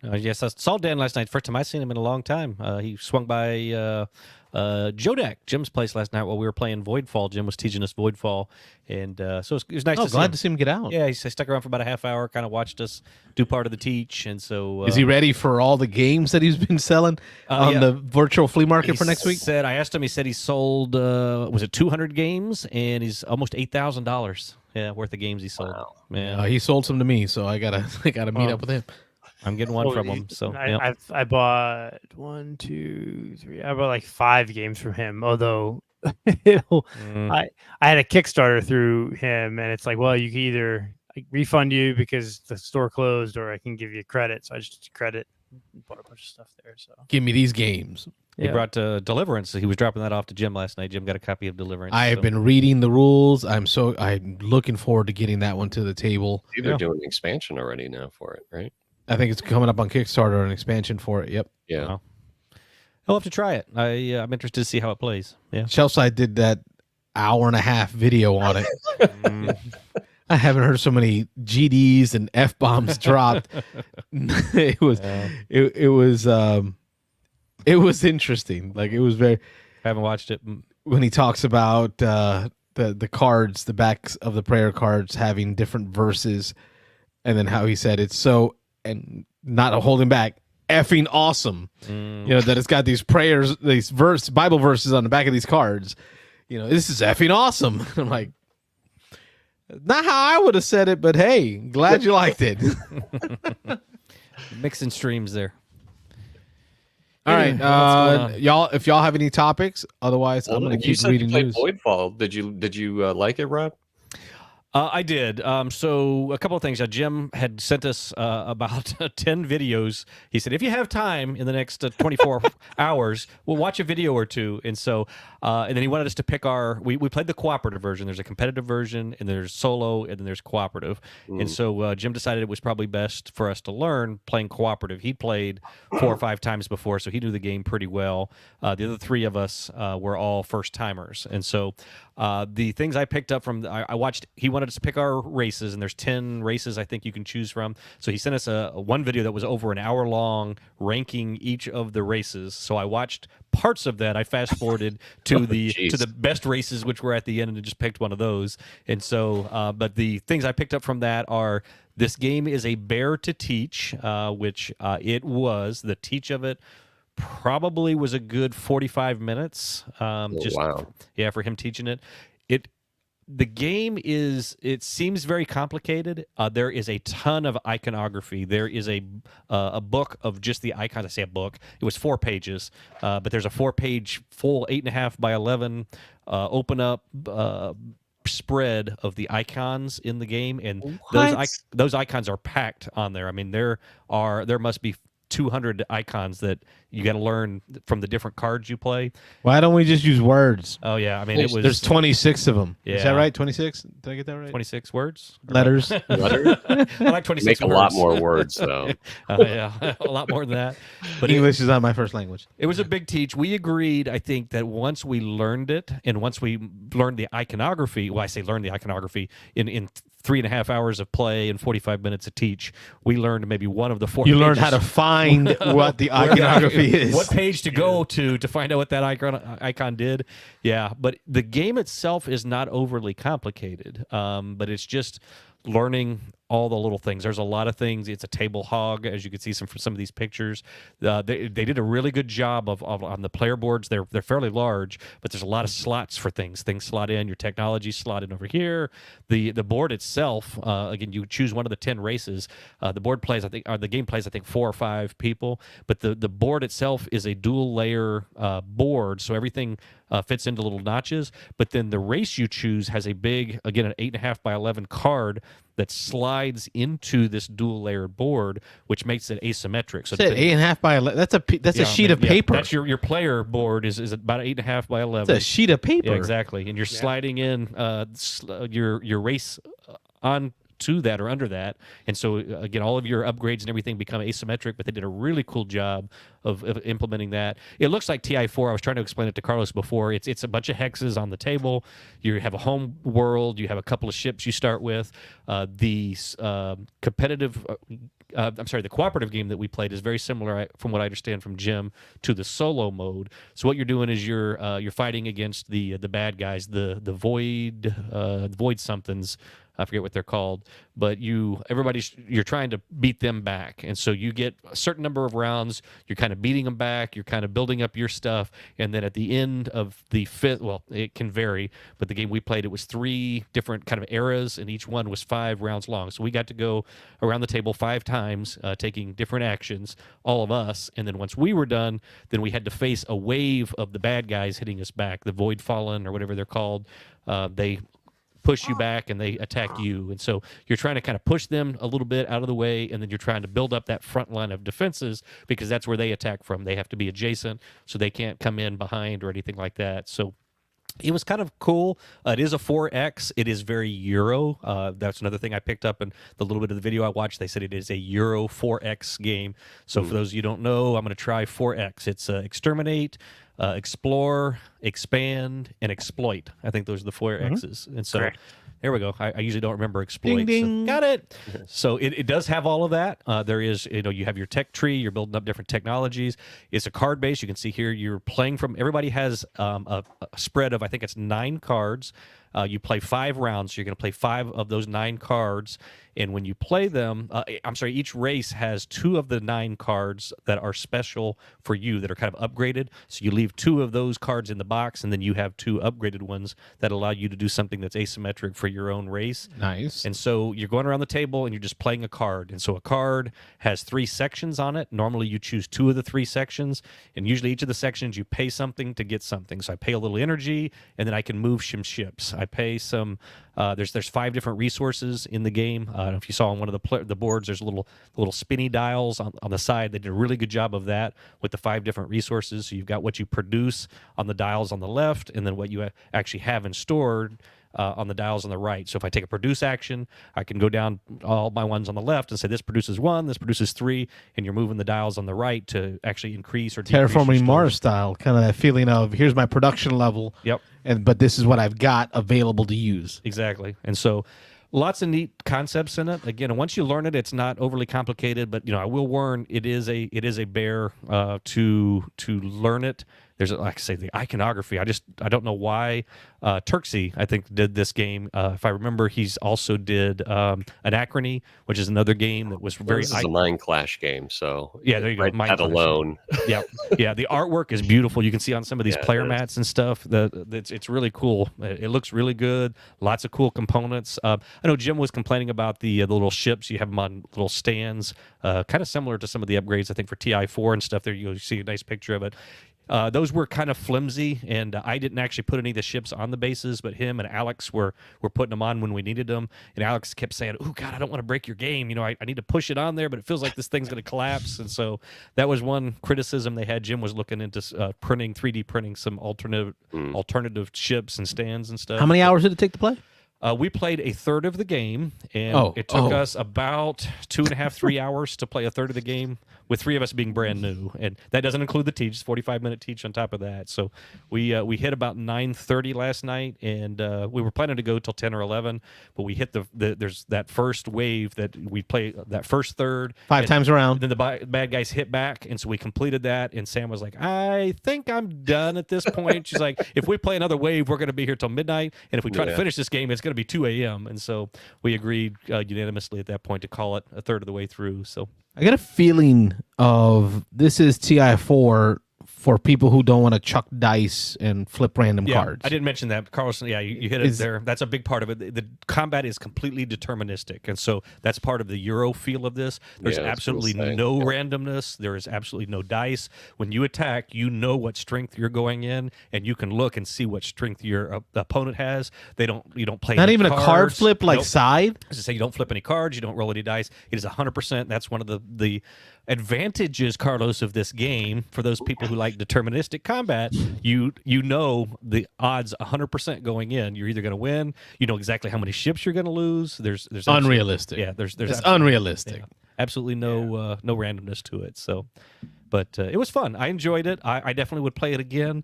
Yes, I saw Dan last night. First time I've seen him in a long time. He swung by Jodak, Jim's place last night while we were playing Voidfall. Jim was teaching us Voidfall, and so it was nice to see glad him. to see him get out. Yeah, he stuck around for about a half hour, kind of watched us do part of the teach, and so Is he ready for all the games that he's been selling on the virtual flea market for next week? I asked him. He said he sold was it 200 games, and he's almost $8,000. Yeah, worth of games he sold. Wow. Yeah, He sold some to me, so I gotta meet up with him. I'm getting one from him. So I bought 1, 2, 3. I bought like 5 games from him. Although I had a Kickstarter through him, and it's like, well, you can either refund you because the store closed, or I can give you credit. So I just credit, bought a bunch of stuff there. So Give me these games. He brought Deliverance. He was dropping that off to Jim last night. Jim got a copy of Deliverance. I have been reading the rules. I'm looking forward to getting that one to the table. They're doing an expansion already now for it, right? I think it's coming up on Kickstarter, an expansion for it. Yep. Yeah. Wow. I'll have to try it. I'm interested to see how it plays. Yeah. Shelfside did that hour-and-a-half video on it. I haven't heard so many GDs and F-bombs dropped. It was interesting. Like, it was very. I haven't watched it. When he talks about the cards, the backs of the prayer cards having different verses, and then how he said it's so, and not holding back, effing awesome. You know, that it's got these prayers, these Bible verses on the back of these cards. You know, this is effing awesome. I'm like, not how I would have said it, but hey, glad you liked it. Mixing streams there. All right, y'all. If y'all have any topics, otherwise I'm going to keep reading news. Voidfall. Did you like it, Rob? I did. So a couple of things. Jim had sent us about 10 videos. He said, if you have time in the next 24 hours, we'll watch a video or two. And so, and then he wanted us to pick we played the cooperative version. There's a competitive version, and there's solo, and then there's cooperative. And so Jim decided it was probably best for us to learn playing cooperative. He played 4 or 5 times before, so he knew the game pretty well. The other 3 of us were all first timers. And so the things I picked up from, I watched, he wanted us to pick our races, and there's 10 races I think you can choose from. So he sent us one video that was over an hour long, ranking each of the races. So I watched parts of that. I fast forwarded to the best races, which were at the end, and just picked one of those. And so, but the things I picked up from that are, this game is a bear to teach, which it was. The teach of it probably was a good 45 minutes. Wow. Yeah, for him teaching it. The game it seems very complicated. There is a ton of iconography. There is a book of just the icons. I say a book. It was 4 pages, but there's a 4-page full 8.5 by 11 open up spread of the icons in the game, and those icons are packed on there. I mean, there must be 200 icons that you got to learn from the different cards you play. Why don't we just use words? Oh yeah, I mean There's 26 of them. Yeah. Is that right? 26? Did I get that right? 26 words. Letters. I like 26 Make words. a lot more words though. Yeah, a lot more than that. But English is not my first language. It was a big teach. We agreed, I think, that once we learned it, and once we learned the iconography, well, I say learn the iconography in 3.5 hours of play and 45 minutes of teach, we learned maybe one of the 4 You pages. learned how to find what the iconography is. What page to go to find out what that icon did. Yeah, but the game itself is not overly complicated, but it's just learning all the little things. There's a lot of things. It's a table hog, as you can see from some of these pictures. They did a really good job of on the player boards. They're fairly large, but there's a lot of slots for things. Things slot in. Your technology slot in over here. The board itself, again, you choose one of the 10 races. The board plays, I think, or the game plays, I think, 4 or 5 people. But the board itself is a dual layer board, so everything fits into little notches. But then the race you choose has a big, again, an 8.5 by 11 card that slides into this dual layered board, which makes it asymmetric. So 8.5 by 11. That's a sheet of paper. That's your player board is about 8.5 by 11. It's a sheet of paper. Yeah, exactly. And you're sliding in your race on to that or under that, and so again, all of your upgrades and everything become asymmetric. But they did a really cool job of implementing that. It looks like TI4. I was trying to explain it to Carlos before. It's a bunch of hexes on the table. You have a home world. You have a couple of ships you start with. The cooperative game that we played is very similar, from what I understand from Jim, to the solo mode. So what you're doing is you're fighting against the bad guys, the void somethings. I forget what they're called, but you're trying to beat them back, and so you get a certain number of rounds. You're kind of beating them back. You're kind of building up your stuff, and then at the end of the 5th, well, it can vary, but the game we played, it was 3 different kind of eras, and each one was 5 rounds long. So we got to go around the table 5 times, taking different actions, all of us, and then once we were done, then we had to face a wave of the bad guys hitting us back, the Void Fallen or whatever they're called. They push you back and they attack you, and so you're trying to kind of push them a little bit out of the way, and then you're trying to build up that front line of defenses, because that's where they attack from. They have to be adjacent, so they can't come in behind or anything like that. So it was kind of cool. It is a 4X. It is very Euro. That's another thing I picked up in the little bit of the video I watched. They said it is a Euro 4X game. So for those of you who don't know, I'm going to try 4X. It's exterminate, explore, expand, and exploit. I think those are the 4 X's. And so there we go. I usually don't remember exploit. Ding, ding. So, got it. So it does have all of that. There is, you have your tech tree. You're building up different technologies. It's a card base. You can see here you're playing from. Everybody has a spread of, I think it's 9 cards. You play 5 rounds. So you're going to play 5 of those 9 cards. And when you play them, each race has 2 of the 9 cards that are special for you, that are kind of upgraded. So you leave 2 of those cards in the box, and then you have 2 upgraded ones that allow you to do something that's asymmetric for your own race. Nice. And so you're going around the table, and you're just playing a card. And so a card has 3 sections on it. Normally you choose 2 of the 3 sections, and usually each of the sections you pay something to get something. So I pay a little energy, and then I can move some ships. I pay some. There's 5 different resources in the game. I don't know if you saw on one of the boards, there's little spinny dials on the side. They did a really good job of that with the 5 different resources. So you've got what you produce on the dials on the left, and then what you actually have in stored on the dials on the right. So if I take a produce action, I can go down all my ones on the left and say this produces 1, this produces 3, and you're moving the dials on the right to actually increase or decrease your Terraforming stores. Mars style, kind of that feeling of here's my production level. Yep. But this is what I've got available to use. Exactly. And so lots of neat concepts in it. Again, once you learn it, it's not overly complicated, but I will warn, it is a bear to learn it. There's, like I say, the iconography. I don't know why. Turksy, I think, did this game. If I remember, he's also did Anachrony, which is another game that was very. This is a Mind Clash game, so yeah, there you go. Right, Mind that Clash. alone. Yeah. The artwork is beautiful. You can see on some of these player mats and stuff. It's really cool. It looks really good. Lots of cool components. I know Jim was complaining about the little ships. You have them on little stands, kind of similar to some of the upgrades I think for TI4 and stuff. There you see a nice picture of it. Those were kind of flimsy, and I didn't actually put any of the ships on the bases, but him and Alex were putting them on when we needed them. And Alex kept saying, "Oh God, I don't want to break your game. I need to push it on there, but it feels like this thing's going to collapse." And so that was one criticism they had. Jim was looking into 3D printing some alternative ships and stands and stuff. How many hours did it take to play? We played a third of the game, and it took us about 2.5, 3 hours to play a third of the game, with 3 of us being brand new. And that doesn't include the teach, 45-minute teach on top of that. So we hit about 9:30 last night, and we were planning to go till 10 or 11, but we hit there's that first wave that we play, that first third. 5 times around. Then the bad guys hit back, and so we completed that, and Sam was like, "I think I'm done at this point." She's like, "If we play another wave, we're going to be here till midnight, and if we try to finish this game, it's going going to be 2 a.m. And so we agreed unanimously at that point to call it a third of the way through. So I got a feeling of this is TI4 for people who don't want to chuck dice and flip random cards. I didn't mention that, Carlson. Yeah, you hit it there. That's a big part of it. The combat is completely deterministic, and so that's part of the Euro feel of this. There's absolutely no randomness. There is absolutely no dice. When you attack, you know what strength you're going in, and you can look and see what strength your opponent has. You don't play not any even cards. A card flip like side. As I say, you don't flip any cards. You don't roll any dice. It is 100%. That's one of the advantages, Carlos, of this game for those people who like deterministic combat. You know the odds 100% going in. You're either going to win. You know exactly how many ships you're going to lose. There's unrealistic. Yeah, there's it's unrealistic. Yeah, absolutely no randomness to it. So, but it was fun. I enjoyed it. I definitely would play it again.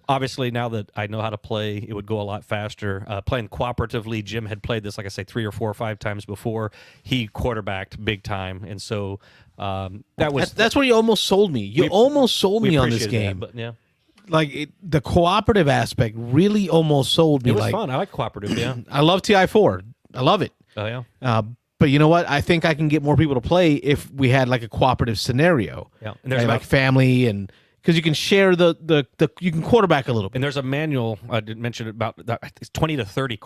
Obviously, now that I know how to play, it would go a lot faster. Playing cooperatively, Jim had played this, like I say, 3 or 4 or 5 times before. He quarterbacked big time, and so that's where you almost sold me. You almost sold me on this game. But yeah, like the cooperative aspect really almost sold me. It was fun. I like cooperative. Yeah, I love TI4. I love it. Oh yeah. But you know what? I think I can get more people to play if we had like a cooperative scenario. Yeah, and there's like family and. Because you can share you can quarterback a little bit. And there's a manual, I didn't mention it, about it's 20 to 30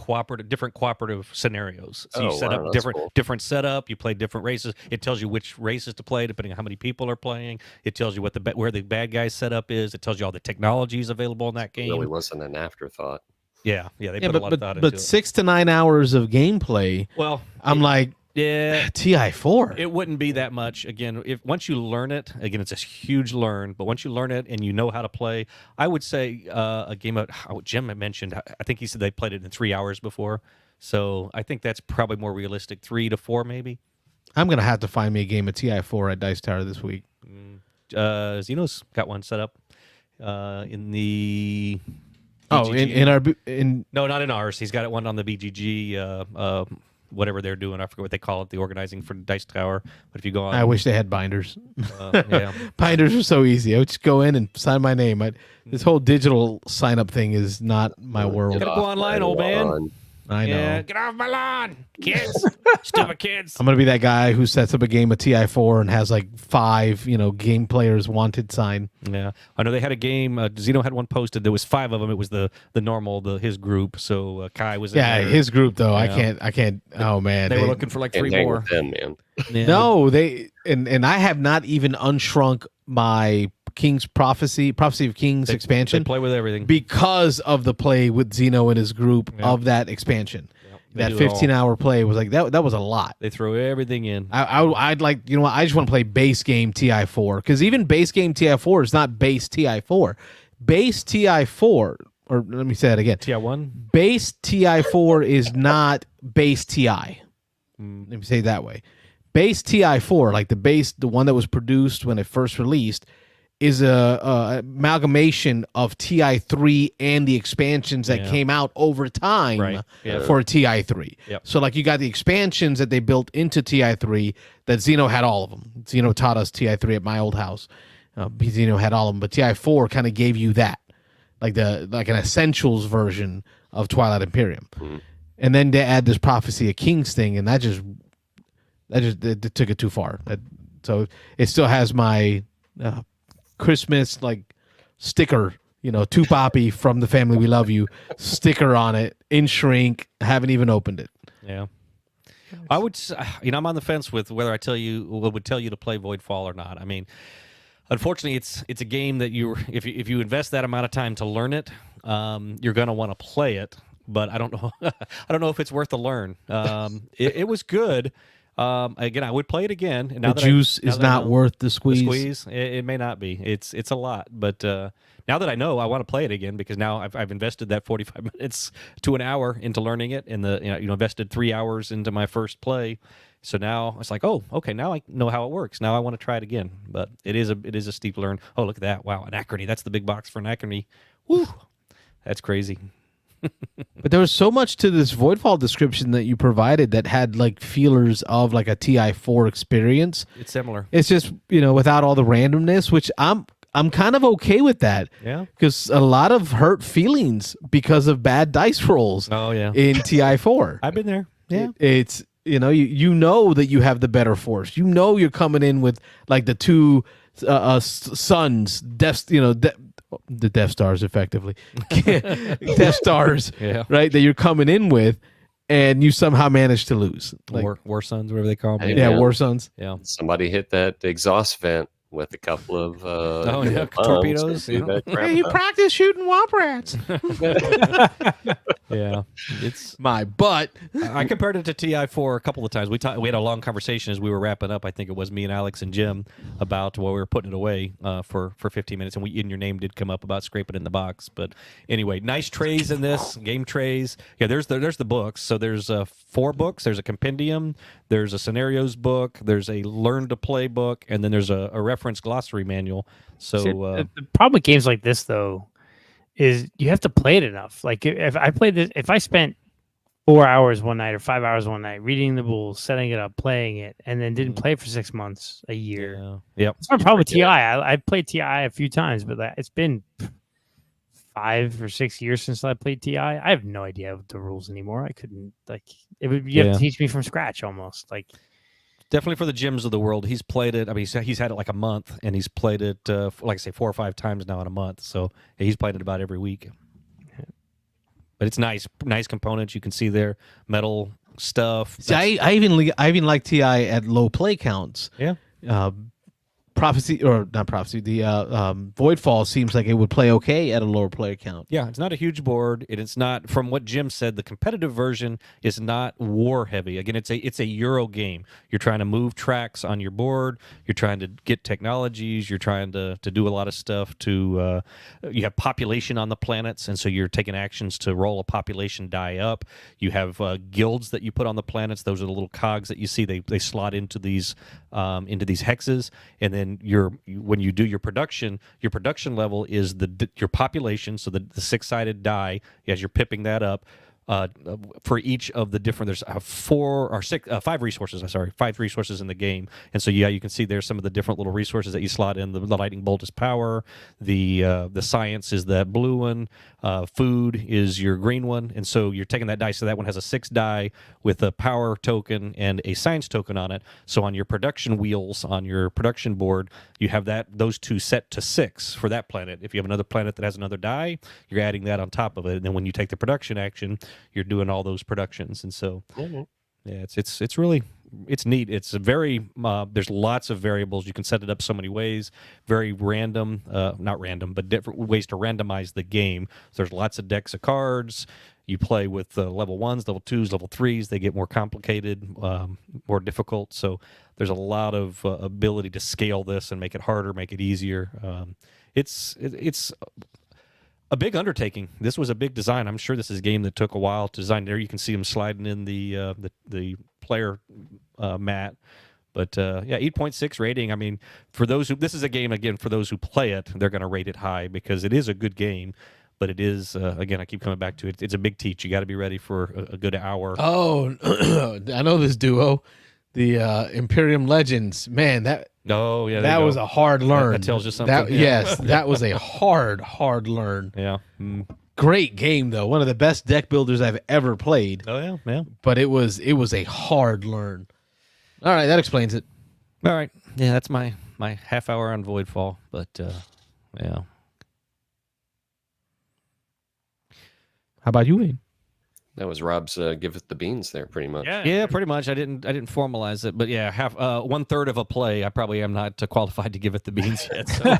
different cooperative scenarios. So you set up different setup, you play different races. It tells you which races to play depending on how many people are playing. It tells you where the bad guy's setup is. It tells you all the technologies available in that game. It really wasn't an afterthought. Yeah, they put a lot of thought into it. But 6 to 9 hours of gameplay, well, I'm like, yeah, TI4. It wouldn't be that much. Again, once you learn it, again, it's a huge learn. But once you learn it and you know how to play, I would say a game of Jim had mentioned. I think he said they played it in 3 hours before. So I think that's probably more realistic. 3 to 4, maybe. I'm gonna have to find me a game of TI4 at Dice Tower this week. Zeno's got one set up in the. In no, not in ours. He's got one on the BGG. Whatever they're doing, I forget what they call it, the organizing for Dice Tower. But if you go on, I wish they had binders. Yeah, binders are so easy. I would just go in and sign my name. This whole digital sign up thing is not my world. Gotta go online, old man. I know. Yeah, get off my lawn, kids. Stupid kids. I'm gonna be that guy who sets up a game of TI4 and has like 5, game players wanted sign. Yeah, I know they had a game. Zeno had one posted. There was 5 of them. It was the normal, his group. So Kai was in there. His group though. Yeah. I can't. Oh man, they were looking for like 3 more. Them, man. Yeah. No, they and I have not even unshrunk my King's Prophecy of Kings expansion. They play with everything because of the play with Zeno and his group of that expansion. That 15-hour play was like that was a lot. They throw everything in. I'd like, I just want to play base game TI4 because even base game TI4 is not base TI4. Base TI4, or let me say that again. TI1? Base TI4 is not base TI. Let me say it that way. Base TI4, like the one that was produced when it first released, is a amalgamation of TI3 and the expansions that came out over time for TI3. Yep. So like you got the expansions that they built into TI3 that Zeno had all of them. Zeno taught us TI3 at my old house. Zeno had all of them, but TI4 kind of gave you that, like an essentials version of Twilight Imperium. And then they add this Prophecy of Kings thing, and that just took it too far. So it still has my Christmas sticker, to Poppy from the family we love you sticker on it in shrink. Haven't even opened it. Yeah, I would. I'm on the fence with whether would tell you to play Voidfall or not. I mean, unfortunately, it's a game that if you invest that amount of time to learn it, you're gonna want to play it. But I don't know. I don't know if it's worth the learn. It was good. Again, I would play it again. And the juice is not worth the squeeze. It may not be. It's a lot. But now that I know, I want to play it again because now I've invested that 45 minutes to an hour into learning it, and invested 3 hours into my first play. So now it's like, oh, okay, now I know how it works. Now I want to try it again. But it is a steep learn. Oh, look at that! Wow, Anachrony. That's the big box for Anachrony. Woo, that's crazy. But there was so much to this Voidfall description that you provided that had feelers of a TI4 experience. It's similar. It's just, without all the randomness, which I'm I'm kind of okay with that. Yeah. Because a lot of hurt feelings because of bad dice rolls Oh yeah. in TI4. I've been there. Yeah. It's you know that you have the better force. You know you're coming in with like the two suns, the Death Stars, effectively, Death Stars, Yeah. right? That you're coming in with, and you somehow manage to lose. Like, War Sons, whatever they call them. Hey, yeah, man. War Sons. Yeah. Somebody hit that exhaust vent with a couple of bombs torpedoes. to do that crap Hey, you up. practice shooting womp rats. Yeah. It's. My butt. I compared it to TI4 a couple of times. We had a long conversation as we were wrapping up. I think it was me and Alex and Jim about while we were putting it away for 15 minutes, and your name did come up about scraping in the box. But anyway, nice trays in this, game trays. Yeah, there's the books. So there's 4 books. There's a compendium. There's a scenarios book. There's a learn to play book, and then there's a reference glossary manual. So the problem with games like this, though, is you have to play it enough. Like if I played this, if I spent 4 hours one night or 5 hours one night reading the rules, setting it up, playing it, and then didn't play for 6 months, a year. yeah. Yep. That's my problem with TI. I played TI a few times, but it's been 5 or 6 years since I played TI. I have no idea the rules anymore. I couldn't you have to teach me from scratch almost. Like Definitely for the gyms of the world. He's played it. I mean, he's had it like a month, and he's played it, like I say, 4 or 5 times now in a month. So yeah, he's played it about every week. But it's nice components. You can see there, metal stuff. See, I even like TI at low play counts. Yeah. Prophecy, or not Prophecy, the Voidfall seems like it would play okay at a lower player count. Yeah, it's not a huge board, and it's not, from what Jim said, the competitive version is not war heavy. Again, it's a Euro game. You're trying to move tracks on your board. You're trying to get technologies. You're trying to do a lot of stuff to. You have population on the planets, and so you're taking actions to roll a population die up. You have guilds that you put on the planets. Those are the little cogs that you see. They slot into these hexes, and then when you do your production level is your population. So the 6-sided die, as you're pipping that up, for each of the different, there's 5 resources. 5 resources in the game, and so you can see there's some of the different little resources that you slot in. The lightning bolt is power. The science is that blue one. Food is your green one, and so you're taking that die. So that one has a 6 die with a power token and a science token on it. So on your production wheels on your production board, you have those 2 set to 6 for that planet. If you have another planet that has another die, you're adding that on top of it. And then when you take the production action, you're doing all those productions. And so yeah, it's really neat. It's there's lots of variables. You can set it up so many ways. Very random, not random, but different ways to randomize the game. So there's lots of decks of cards. You play with level 1s, level 2s, level 3s. They get more complicated, more difficult. So there's a lot of ability to scale this and make it harder, make it easier. It's a big undertaking. This was a big design. I'm sure this is a game that took a while to design. There you can see them sliding in the player mat. But yeah, 8.6 rating. I mean, this is a game, again, for those who play it, they're going to rate it high because it is a good game. But it is, again, I keep coming back to it. It's a big teach. You got to be ready for a good hour. Oh, I know this duo, the Imperium Legends. Man, that was a hard learn. That tells you something. Yes, that was a hard learn. Yeah. Great game though. One of the best deck builders I've ever played. Oh yeah. But it was a hard learn. All right, that explains it. All right. Yeah, that's my half hour on Voidfall. But yeah. How about you, Wayne? That was Rob's give it the beans there, pretty much. Yeah, pretty much. I didn't formalize it, but yeah, 1/3 of a play. I probably am not qualified to give it the beans yet. So.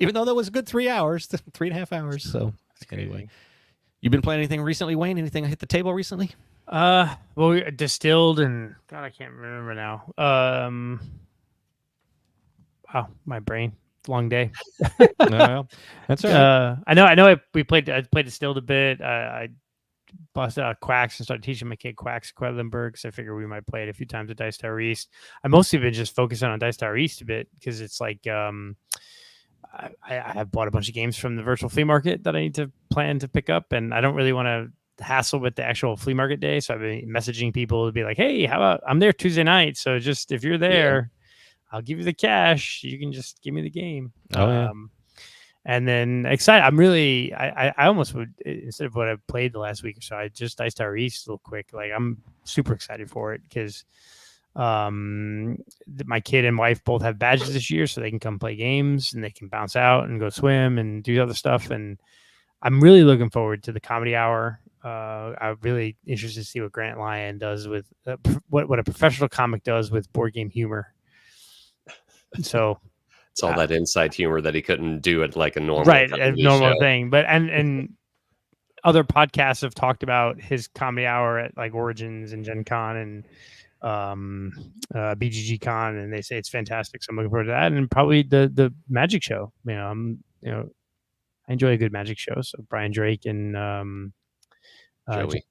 Even though that was a good 3 hours, 3.5 hours. So anyway, you been playing anything recently, Wayne? Anything hit the table recently? Well, we distilled and God, I can't remember now. Wow, my brain. Long day. No, that's all right. I know. I played distilled a bit. I busted out Quacks and started teaching my kid Quacks Quedlinburg. So I figured we might play it a few times at Dice Tower East. I mostly been just focusing on Dice Tower East a bit because it's like I have bought a bunch of games from the virtual flea market that I need to plan to pick up, and I don't really want to hassle with the actual flea market day. So I've been messaging people to be like, "Hey, how about I'm there Tuesday night? So just if you're there." I'll give you the cash. You can just give me the game. Oh, yeah. And then excited. I'm really, I almost would, instead of what I played the last week or so, I just Dice Tower East real quick. Like, I'm super excited for it because my kid and wife both have badges this year, so they can come play games and they can bounce out and go swim and do other stuff. And I'm really looking forward to the comedy hour. I'm really interested to see what Grant Lyon does with what a professional comic does with board game humor. So It's all that inside humor that he couldn't do at like a normal normal show. thing. But and other podcasts have talked about his comedy hour at like Origins and Gen Con and BGG Con, and they say it's fantastic. So I'm looking forward to that, and probably the Magic Show. I enjoy a good Magic show. So Brian Drake and Joey.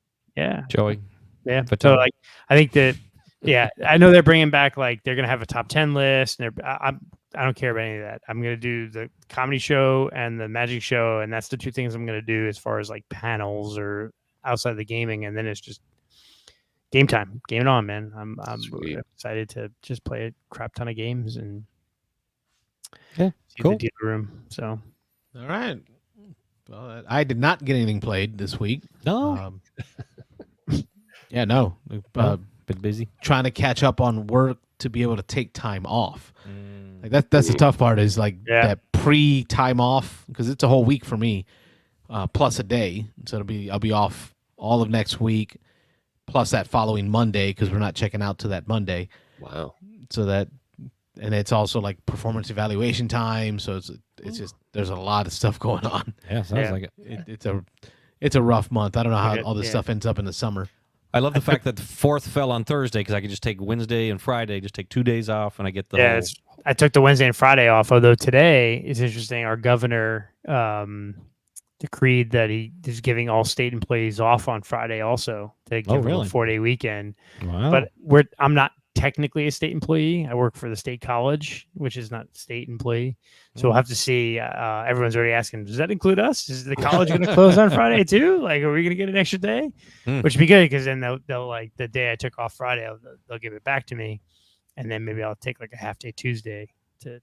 Joey. Yeah. So like, I think that, yeah, I know they're bringing back, like, they're going to have a top 10 list, and I don't care about any of that. I'm going to do the comedy show and the Magic show. And that's the two things I'm going to do as far as like panels or outside of the gaming. And then it's just game time, game it on, man. I'm excited to just play a crap ton of games and see the deal room. So, all right. Well, I did not get anything played this week. No. No. Been busy trying to catch up on work to be able to take time off. Like that's the tough part is like that pre-time off, because it's a whole week for me, plus a day. So I'll be off all of next week, plus that following Monday, because we're not checking out to that Monday. Wow. So that, and it's also like performance evaluation time. So it's just, there's a lot of stuff going on. Yeah, sounds like it. It's a rough month. I don't know how all this stuff ends up in the summer. I love the fact that the 4th fell on Thursday, because I could just take Wednesday and Friday, just take 2 days off, and I get the whole... I took the Wednesday and Friday off, although today is interesting. Our governor decreed that he is giving all state employees off on Friday also to give them a 4-day weekend. Wow. But I'm not technically a state employee. I work for the state college, which is not state employee. So we'll have to see. Everyone's already asking, does that include us? Is the college going to close on Friday too? Like, are we going to get an extra day? Which would be good, because then they'll like the day I took off Friday, they'll give it back to me, and then maybe I'll take like a half day Tuesday to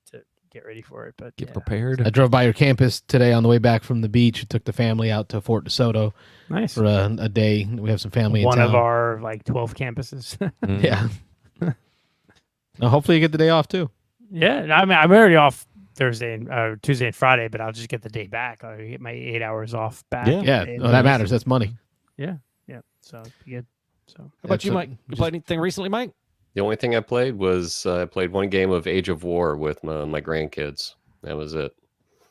get ready for it. But get prepared. I drove by your campus today on the way back from the beach. Took the family out to Fort DeSoto. Nice. For a day. We have some family in town. One of our like 12 campuses. Yeah. Now, hopefully you get the day off too. Yeah, I mean, I'm already off Tuesday and Friday, but I'll just get the day back. I'll get my 8 hours off back. Yeah, that matters. That's money. Yeah. So it'll be good. So, how about you, Mike? You played anything recently, Mike? The only thing I played was I played one game of Age of War with my grandkids. That was it.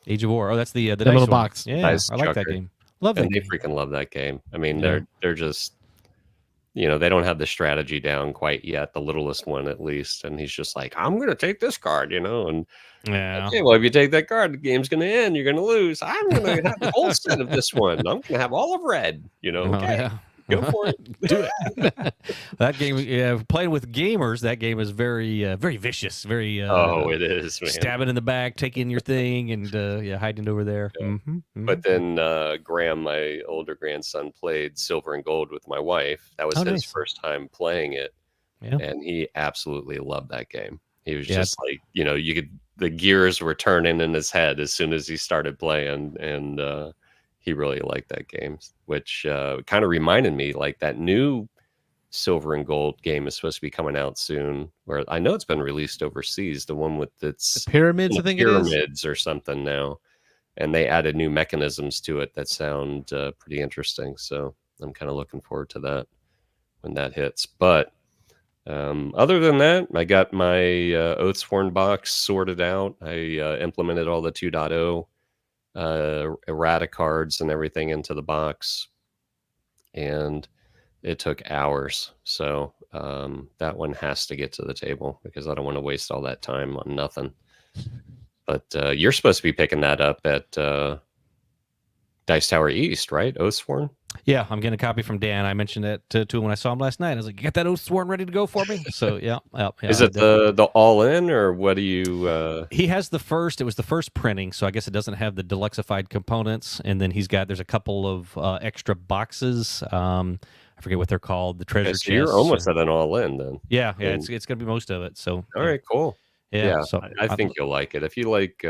Age of War. Oh, that's the little box. Yeah, Dice I like that Chucker. game. Love that. And they game. freaking love that game. I mean, they're just, they don't have the strategy down quite yet. The littlest one, at least, and he's just like, I'm gonna take this card, and okay, well, if you take that card, the game's gonna end. You're gonna lose. I'm gonna have the whole set of this one. I'm gonna have all of red. Okay, go for it. Do it. That game, playing with gamers, that game is very, very vicious. Very. It is, man. Stabbing in the back, taking your thing, and hiding over there. Yeah. But then Graham, my older grandson, played Silver and Gold with my wife. That was his first time playing it, and he absolutely loved that game. He was just like, the gears were turning in his head as soon as he started playing, and he really liked that game, which kind of reminded me, like, that new Silver and Gold game is supposed to be coming out soon, where I know it's been released overseas, the one with the pyramids, I think pyramids or something now, and they added new mechanisms to it that sound pretty interesting. So I'm kind of looking forward to that when that hits. But other than that, I got my Oathsworn box sorted out. I implemented all the 2.0 errata cards and everything into the box, and it took hours. So that one has to get to the table, because I don't want to waste all that time on nothing. But you're supposed to be picking that up at Dice Tower East, right? Oathsworn? Yeah, I'm getting a copy from Dan. I mentioned that to him when I saw him last night. I was like, you got that Oathsworn ready to go for me? So, yeah. Is it the all-in, or what do you... He has it was the first printing, so I guess it doesn't have the deluxified components. And then there's a couple of extra boxes. I forget what they're called, the treasure chests. You're almost at an all-in then. Yeah, it's going to be most of it. So all right, cool. Yeah. So I think you'll like it. If you like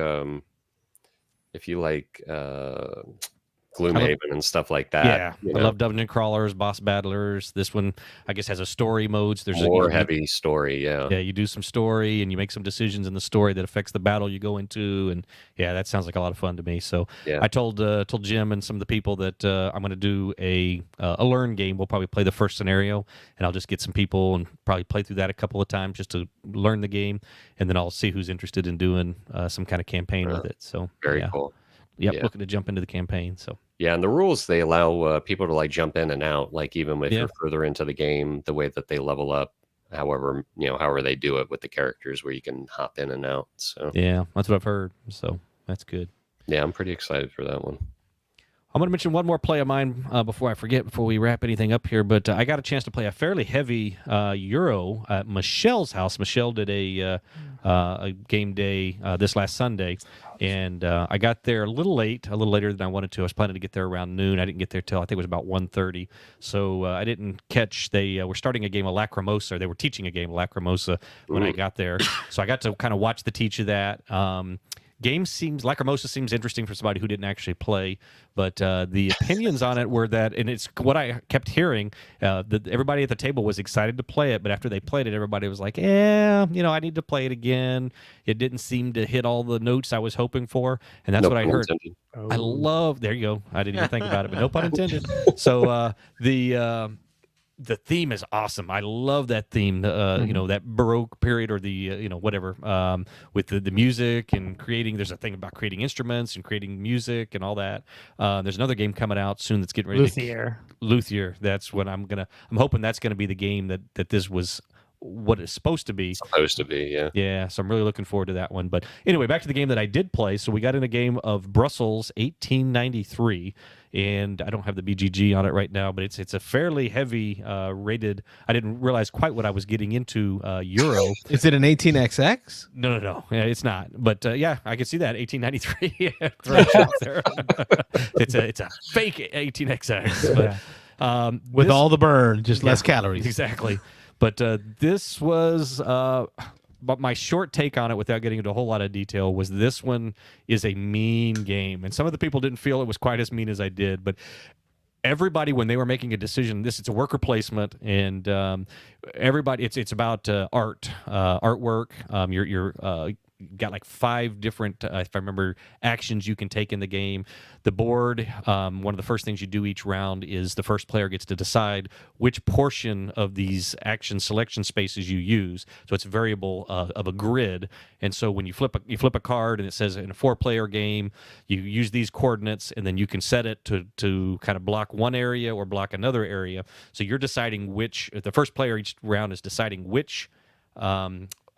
Gloomhaven and stuff like that. Yeah, You I know, love dungeon crawlers, boss battlers. This one, I guess, has a story modes. There's more a, heavy story. Yeah. yeah, you do some story and you make some decisions in the story that affects the battle you go into, and yeah, that sounds like a lot of fun to me. So Yeah. I told Jim and some of the people that I'm going to do a learn game. We'll probably play the first scenario, and I'll just get some people and probably play through that a couple of times just to learn the game, and then I'll see who's interested in doing some kind of campaign with it. So Very yeah. cool. Yep, Yeah. looking to jump into the campaign. So Yeah, and the rules, they allow people to like jump in and out, like even if Yeah. you're further into the game, the way that they level up, however they do it with the characters, where you can hop in and out. So yeah, that's what I've heard. So that's good. yeah, I'm pretty excited for that one. I'm going to mention one more play of mine before I forget, before we wrap anything up here. But I got a chance to play a fairly heavy Euro at Michelle's house. Michelle did a game day this last Sunday, and I got there a little later than I wanted to. I was planning to get there around noon. I didn't get there till I think it was about 1:30. So I didn't catch. They were starting a game of Lacrimosa. They were teaching a game of Lacrimosa when I got there. So I got to kind of watch the teach of that. Lacrimosa seems interesting for somebody who didn't actually play, but the opinions on it were that, and it's what I kept hearing, that everybody at the table was excited to play it, but after they played it, everybody was like, I need to play it again. It didn't seem to hit all the notes I was hoping for, and that's No what I pun heard. intended. I love, there you go. I didn't even think about it, but no pun intended. So the theme is awesome. I love that theme, that Baroque period, or the, whatever, with the music and creating. There's a thing about creating instruments and creating music and all that. There's another game coming out soon that's getting ready. Luthier. That's what I'm hoping that's going to be the game that this was what it's supposed to be. Yeah, so I'm really looking forward to that one. But anyway, back to the game that I did play. So we got in a game of Brussels 1893, and I don't have the BGG on it right now, but it's a fairly heavy rated. I didn't realize quite what I was getting into Euro. Is it an 18XX? No. Yeah, it's not. But yeah, I can see that 1893. Throw a shot there. It's a fake 18XX. But, with all the burn, just less calories. Exactly. But this was, but my short take on it, without getting into a whole lot of detail, was this one is a mean game. And some of the people didn't feel it was quite as mean as I did. But everybody, when they were making a decision, it's a worker placement, and everybody, it's about artwork. You're got like 5 different, if I remember, actions you can take in the game. The board, one of the first things you do each round is the first player gets to decide which portion of these action selection spaces you use. So it's a variable of a grid. And so when you flip a card and it says in a 4-player game, you use these coordinates, and then you can set it to kind of block one area or block another area. So you're deciding the first player each round is deciding which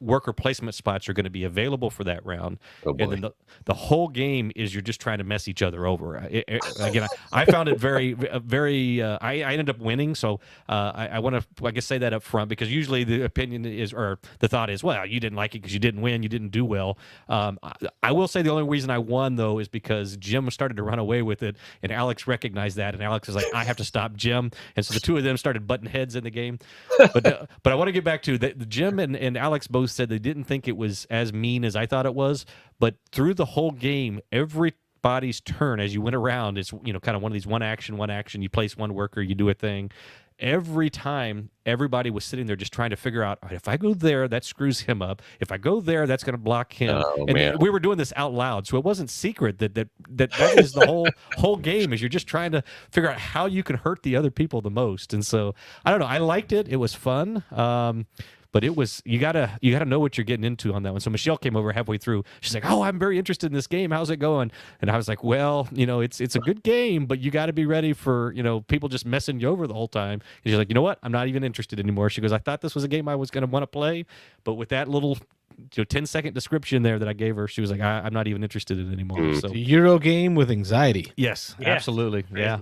worker placement spots are going to be available for that round. And then the whole game is you're just trying to mess each other over. Again, I found it very, very, I ended up winning. So I want to, I guess, say that up front, because usually the opinion is, or the thought is, well, you didn't like it because you didn't win, you didn't do well. I will say the only reason I won, though, is because Jim started to run away with it, and Alex recognized that, and Alex was like, I have to stop Jim. And so the two of them started butting heads in the game. But I want to get back to that. Jim and Alex both said they didn't think it was as mean as I thought it was, but through the whole game, everybody's turn as you went around is kind of one of these one action, you place one worker, you do a thing. Every time, everybody was sitting there just trying to figure out, all right, if I go there, that screws him up. If I go there, that's going to block him. And we were doing this out loud, so it wasn't secret that is the whole game, is you're just trying to figure out how you can hurt the other people the most. And so I don't know, I liked it. It was fun. But it was, you gotta know what you're getting into on that one. So Michelle came over halfway through. She's like, "Oh, I'm very interested in this game. How's it going?" And I was like, "Well, it's a good game, but you got to be ready for people just messing you over the whole time." And she's like, "You know what? I'm not even interested anymore." She goes, "I thought this was a game I was going to want to play, but with that little 10-second description there that I gave her, she was like, I'm not even interested in it anymore." So a Euro game with anxiety. Yes, absolutely. Yeah.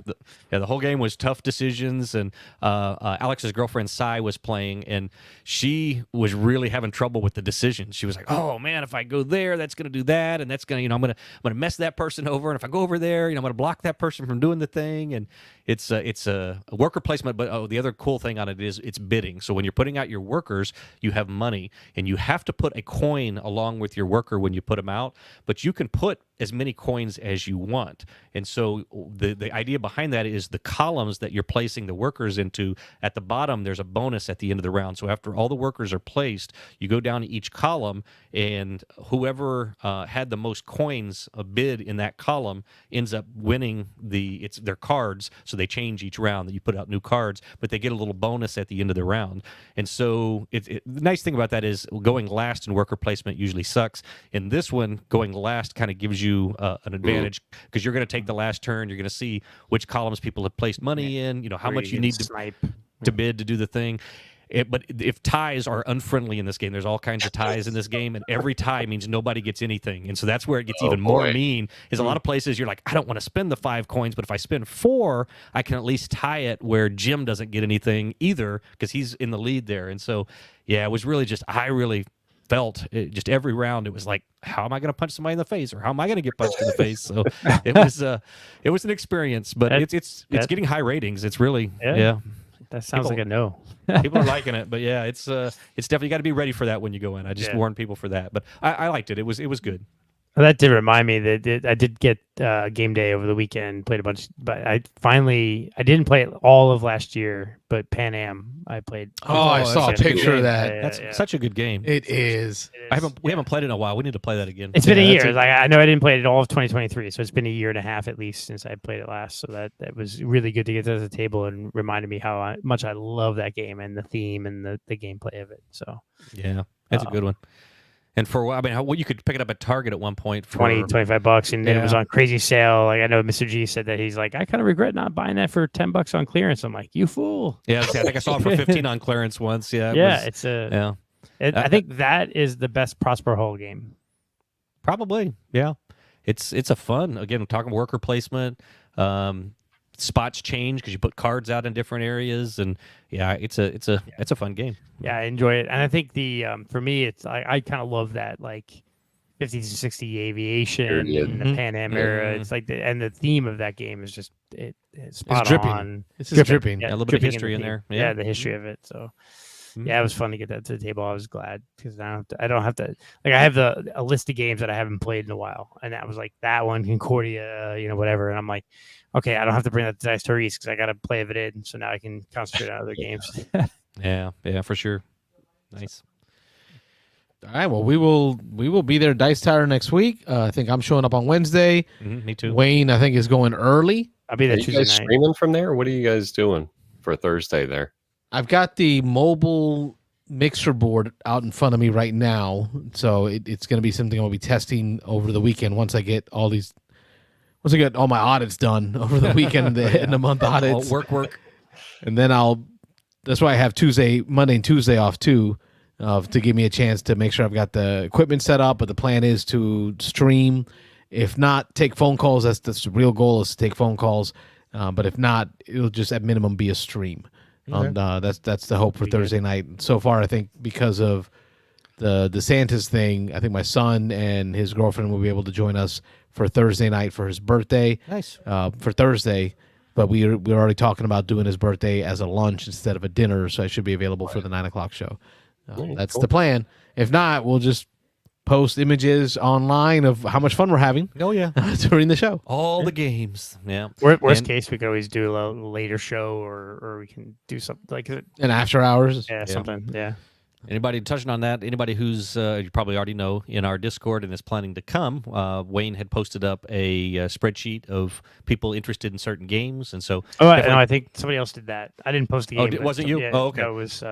The whole game was tough decisions, and Alex's girlfriend Sai was playing, and she was really having trouble with the decisions. She was like, "Oh man, if I go there, that's going to do that, and that's going to, I'm going to mess that person over, and if I go over there, I'm going to block that person from doing the thing." And it's a worker placement, but the other cool thing on it is it's bidding. So when you're putting out your workers, you have money, and you have to put a a coin along with your worker when you put them out, but you can put as many coins as you want. And so the idea behind that is the columns that you're placing the workers into, at the bottom, there's a bonus at the end of the round. So after all the workers are placed, you go down to each column, and whoever had the most coins a bid in that column ends up winning their cards. So they change each round that you put out new cards, but they get a little bonus at the end of the round. And so the nice thing about that is going last in worker placement usually sucks. In this one, going last kind of gives you an advantage, because you're going to take the last turn. You're going to see which columns people have placed money in, how much you need to bid to do the thing. But if ties are unfriendly in this game, there's all kinds of ties in this game, and every tie means nobody gets anything. And so that's where it gets even more mean, is a lot of places you're like, I don't want to spend the 5 coins, but if I spend 4, I can at least tie it where Jim doesn't get anything either, because he's in the lead there. And so, yeah, it was really just, I really felt just every round it was like, how am I going to punch somebody in the face, or how am I going to get punched in the face? So it was an experience, but it's getting high ratings. It's really That sounds like a no. People are liking it, but yeah, it's definitely got to be ready for that when you go in. I just warn people for that, but I liked it. It was good. Well, that did remind me that I did get game day over the weekend, played a bunch, but I didn't play it all of last year, but Pan Am I played. Oh, I saw a picture of that. That's such a good game. It is. We haven't played it in a while. We need to play that again. It's been a year. I know I didn't play it all of 2023, so it's been a year and a half at least since I played it last. So that was really good to get to the table and reminded me how much I love that game and the theme and the gameplay of it. So yeah, that's a good one. And for you could pick it up at Target at one point for $20-$25, and then it was on crazy sale. Like, I know Mr. G said that he's like, I kind of regret not buying that for $10 on clearance. I'm like, you fool. Yeah, I think I saw it for 15 on clearance once. Yeah, I think that is the best Prosper Hole game. Probably, yeah. It's a fun, again, we're talking worker placement. Spots change because you put cards out in different areas, and it's a fun game. Yeah, I enjoy it, and I think for me, it's I kind of love that, like 50s and 60s aviation in the Pan Am era. It's like and the theme of that game is just it's spot on. It's dripping. Yeah, a little bit of history in there. Yeah, the history of it. So. Yeah, it was fun to get that to the table. I was glad because I don't have to like I have a list of games that I haven't played in a while, and that was like that one, Concordia, whatever. And I'm like, okay, I don't have to bring that to Dice Tour East because I got to play it in, so now I can concentrate on other games. Yeah, for sure. Nice. All right, well, we will be there Dice Tower next week. I think I'm showing up on Wednesday. Me too. Wayne, I think, is going early. I'll be there Tuesday night. Are you guys streaming from there? What are you guys doing for Thursday there? I've got the mobile mixer board out in front of me right now, so it's going to be something I'll be testing over the weekend once I get all my audits done over the weekend, the end of month audits. Work. And then that's why I have Monday and Tuesday off too, to give me a chance to make sure I've got the equipment set up, but the plan is to stream. If not, take phone calls. That's the real goal, is to take phone calls. But if not, it'll just at minimum be a stream. Okay. That's the hope for Thursday night. So far, I think because of the DeSantis thing, I think my son and his girlfriend will be able to join us for Thursday night for his birthday. Nice. For Thursday, but we're already talking about doing his birthday as a lunch instead of a dinner, so I should be available for the 9:00 show. That's the plan. If not, we'll just post images online of how much fun we're having. Oh yeah, during the show. All the games. Yeah. Worst case, we could always do a later show, or we can do something like an after hours. Yeah, something. Yeah. Anybody touching on that? Anybody who's you probably already know in our Discord and is planning to come. Wayne had posted up a spreadsheet of people interested in certain games, and so. Oh, no, I think somebody else did that. I didn't post the game. Oh, wasn't you? Yeah, oh, okay. No, it was.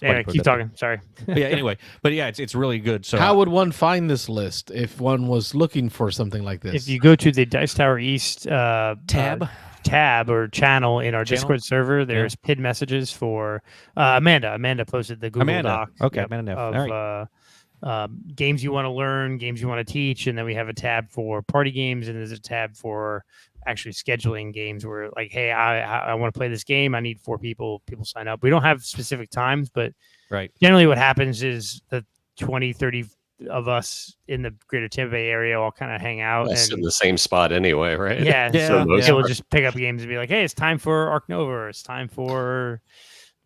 Anyway, keep talking. Sorry. Yeah. Anyway, but yeah, it's really good. So how would one find this list if one was looking for something like this? If you go to the Dice Tower East tab or channel in our Discord server, there's pinned messages for Amanda. Amanda posted the Google Doc. Okay, Amanda. Of games you want to learn, games you want to teach, and then we have a tab for party games, and there's a tab for actually scheduling games where, like, hey, I want to play this game. I need 4 people. People sign up. We don't have specific times, but generally what happens is the 20, 30 of us in the greater Tampa Bay area all kind of hang out. And in the same spot anyway, right? Yeah. So we'll just pick up games and be like, hey, it's time for Ark Nova. Or it's time for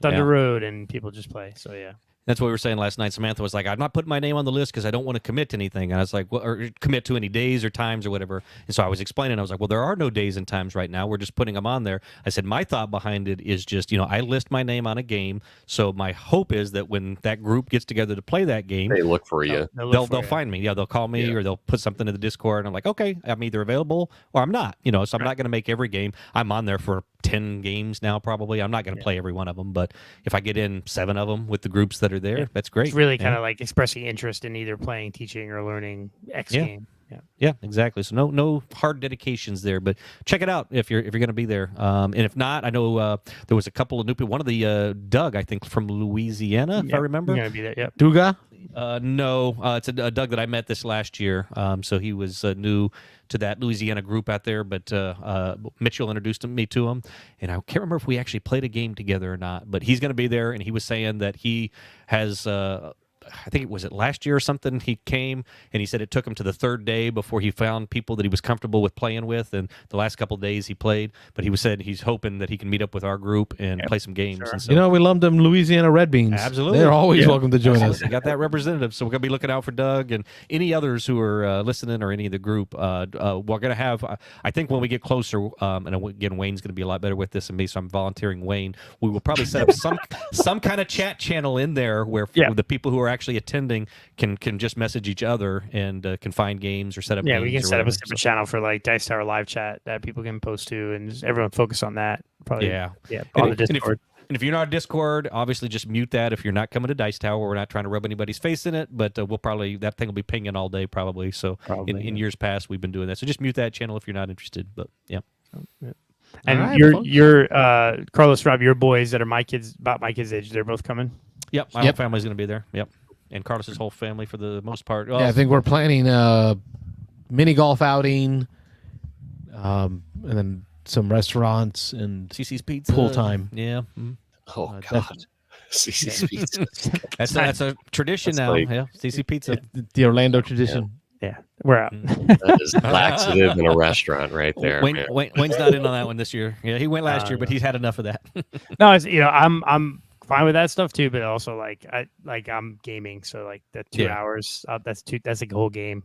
Thunder Road. And people just play. So, yeah. That's what we were saying last night. Samantha was like, I'm not putting my name on the list because I don't want to commit to anything. And I was like, well, or commit to any days or times or whatever. And so I was explaining, I was like, well, there are no days and times right now. We're just putting them on there. I said, my thought behind it is just, I list my name on a game. So my hope is that when that group gets together to play that game, They look for you. they'll find me. Yeah, they'll call me or they'll put something in the Discord. And I'm like, okay, I'm either available or I'm not. So I'm not going to make every game. I'm on there for 10 games now, probably. I'm not going to play every one of them, but if I get in 7 of them with the groups that are there, that's great. It's really kind of like expressing interest in either playing, teaching, or learning X game. Yeah, exactly. So no hard dedications there, but check it out if you're going to be there. And if not, I know there was a couple of new people. One of the Doug, I think, from Louisiana, if I remember. You're gonna be there. Yep. Duga? No, it's a Doug that I met this last year. So he was new to that Louisiana group out there, but Mitchell introduced me to him, and I can't remember if we actually played a game together or not. But he's going to be there, and he was saying that he has. I think it was last year or something. He came and he said it took him to the 3rd day before he found people that he was comfortable with playing with. And the last couple of days he played, but he said he's hoping that he can meet up with our group and play some games. Sure. And so, we love them Going Red Beans. Absolutely. They're always welcome to join us. They got that representative. So we're going to be looking out for Doug and any others who are listening or any of the group. We're going to have, I think when we get closer, and again, Wayne's going to be a lot better with this than me, so I'm volunteering Wayne. We will probably set up some kind of chat channel in there where the people who are actually attending can just message each other and can find games or set up games. Yeah, we can set up a separate channel for like Dice Tower live chat that people can post to, and just everyone focus on that. Probably, on the Discord. And if you're not on Discord, obviously just mute that if you're not coming to Dice Tower. We're not trying to rub anybody's face in it, but we'll probably, that thing will be pinging all day probably. So in years past, we've been doing that. So just mute that channel if you're not interested. But yeah. And right, your Carlos, Rob, your boys that are about my kids' age, they're both coming? Yep. My whole family's going to be there. Yep. And Carlos's whole family for the most part. I think we're planning a mini golf outing, and then some restaurants and CC's Pizza. Pool time. Yeah. Oh, God. CC's Pizza. That's a tradition now. like- Yeah. CC Pizza. The Orlando tradition. Yeah, we're out. That is laxative in a restaurant right there. man. Wayne's not in on that one this year. Yeah, he went last year, but he's had enough of that. No, it's I'm fine with that stuff too, but also I'm gaming, so like that 2 hours, that's like a whole game.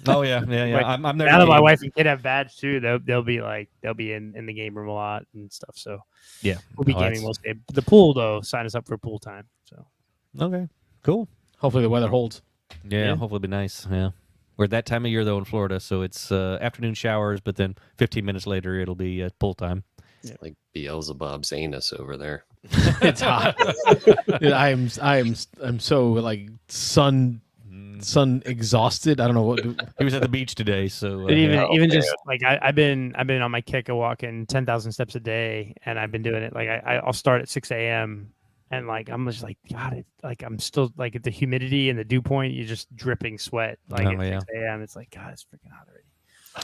Oh yeah. Like, I'm there. Now that my wife and kid have badge too, they'll be in the game room a lot and stuff. So yeah, we'll be gaming most day. The pool though, sign us up for pool time. So okay, cool. Hopefully the weather holds. Yeah, hopefully it'll be nice. Yeah. We're at that time of year though in Florida, so it's afternoon showers, but then 15 minutes later it'll be pool time. It's like Beelzebub's anus over there. It's hot. I'm so like sun exhausted. I don't know what. He was at the beach today, so even just like I've been on my kick of walking 10,000 steps a day, and I've been doing it. Like I'll start at 6 a.m. and like I'm just like God, I'm still like at the humidity and the dew point, you're just dripping sweat. Like at 6 a.m. It's like God, it's freaking hot already.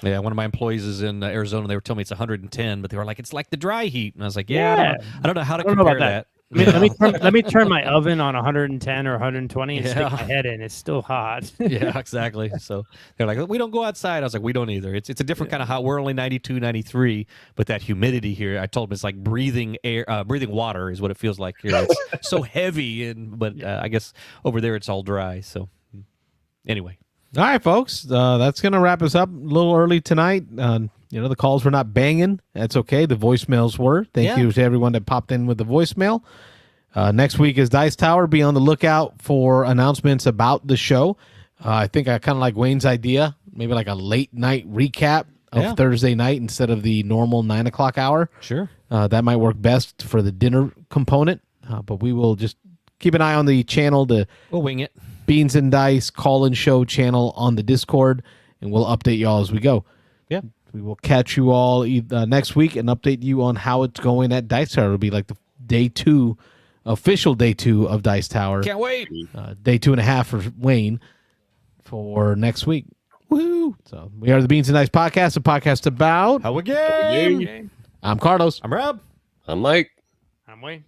Yeah, one of my employees is in Arizona. They were telling me it's 110, but they were like, it's like the dry heat. And I was like, I don't know how to compare that. Let me turn my oven on 110 or 120 and stick my head in. It's still hot. Yeah, exactly. So they're like, we don't go outside. I was like, we don't either. It's a different kind of hot. We're only 92, 93, but that humidity here, I told them it's like breathing air, breathing water is what it feels like here. It's so heavy, but I guess over there it's all dry. So anyway. All right, folks. That's going to wrap us up a little early tonight. The calls were not banging. That's okay. The voicemails were. Thank you to everyone that popped in with the voicemail. Next week is Dice Tower. Be on the lookout for announcements about the show. I think I kind of like Wayne's idea, maybe like a late night recap of Thursday night instead of the normal 9 o'clock hour. Sure. That might work best for the dinner component, but we will just keep an eye on the channel. We'll wing it. Beans and Dice call-in show channel on the Discord, and we'll update you all as we go. Yeah. We will catch you all next week and update you on how it's going at Dice Tower. It'll be like the official day 2 of Dice Tower. Can't wait. Day 2.5 for Wayne for next week. Woo! So we are the Beans and Dice Podcast, a podcast about How a game. I'm Carlos. I'm Rob. I'm Mike. I'm Wayne.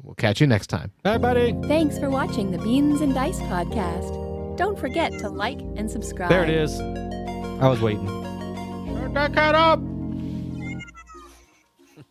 We'll catch you next time. Bye, buddy. Thanks for watching the Beans and Dice podcast. Don't forget to like and subscribe. There it is. I was waiting. Turn that cat up.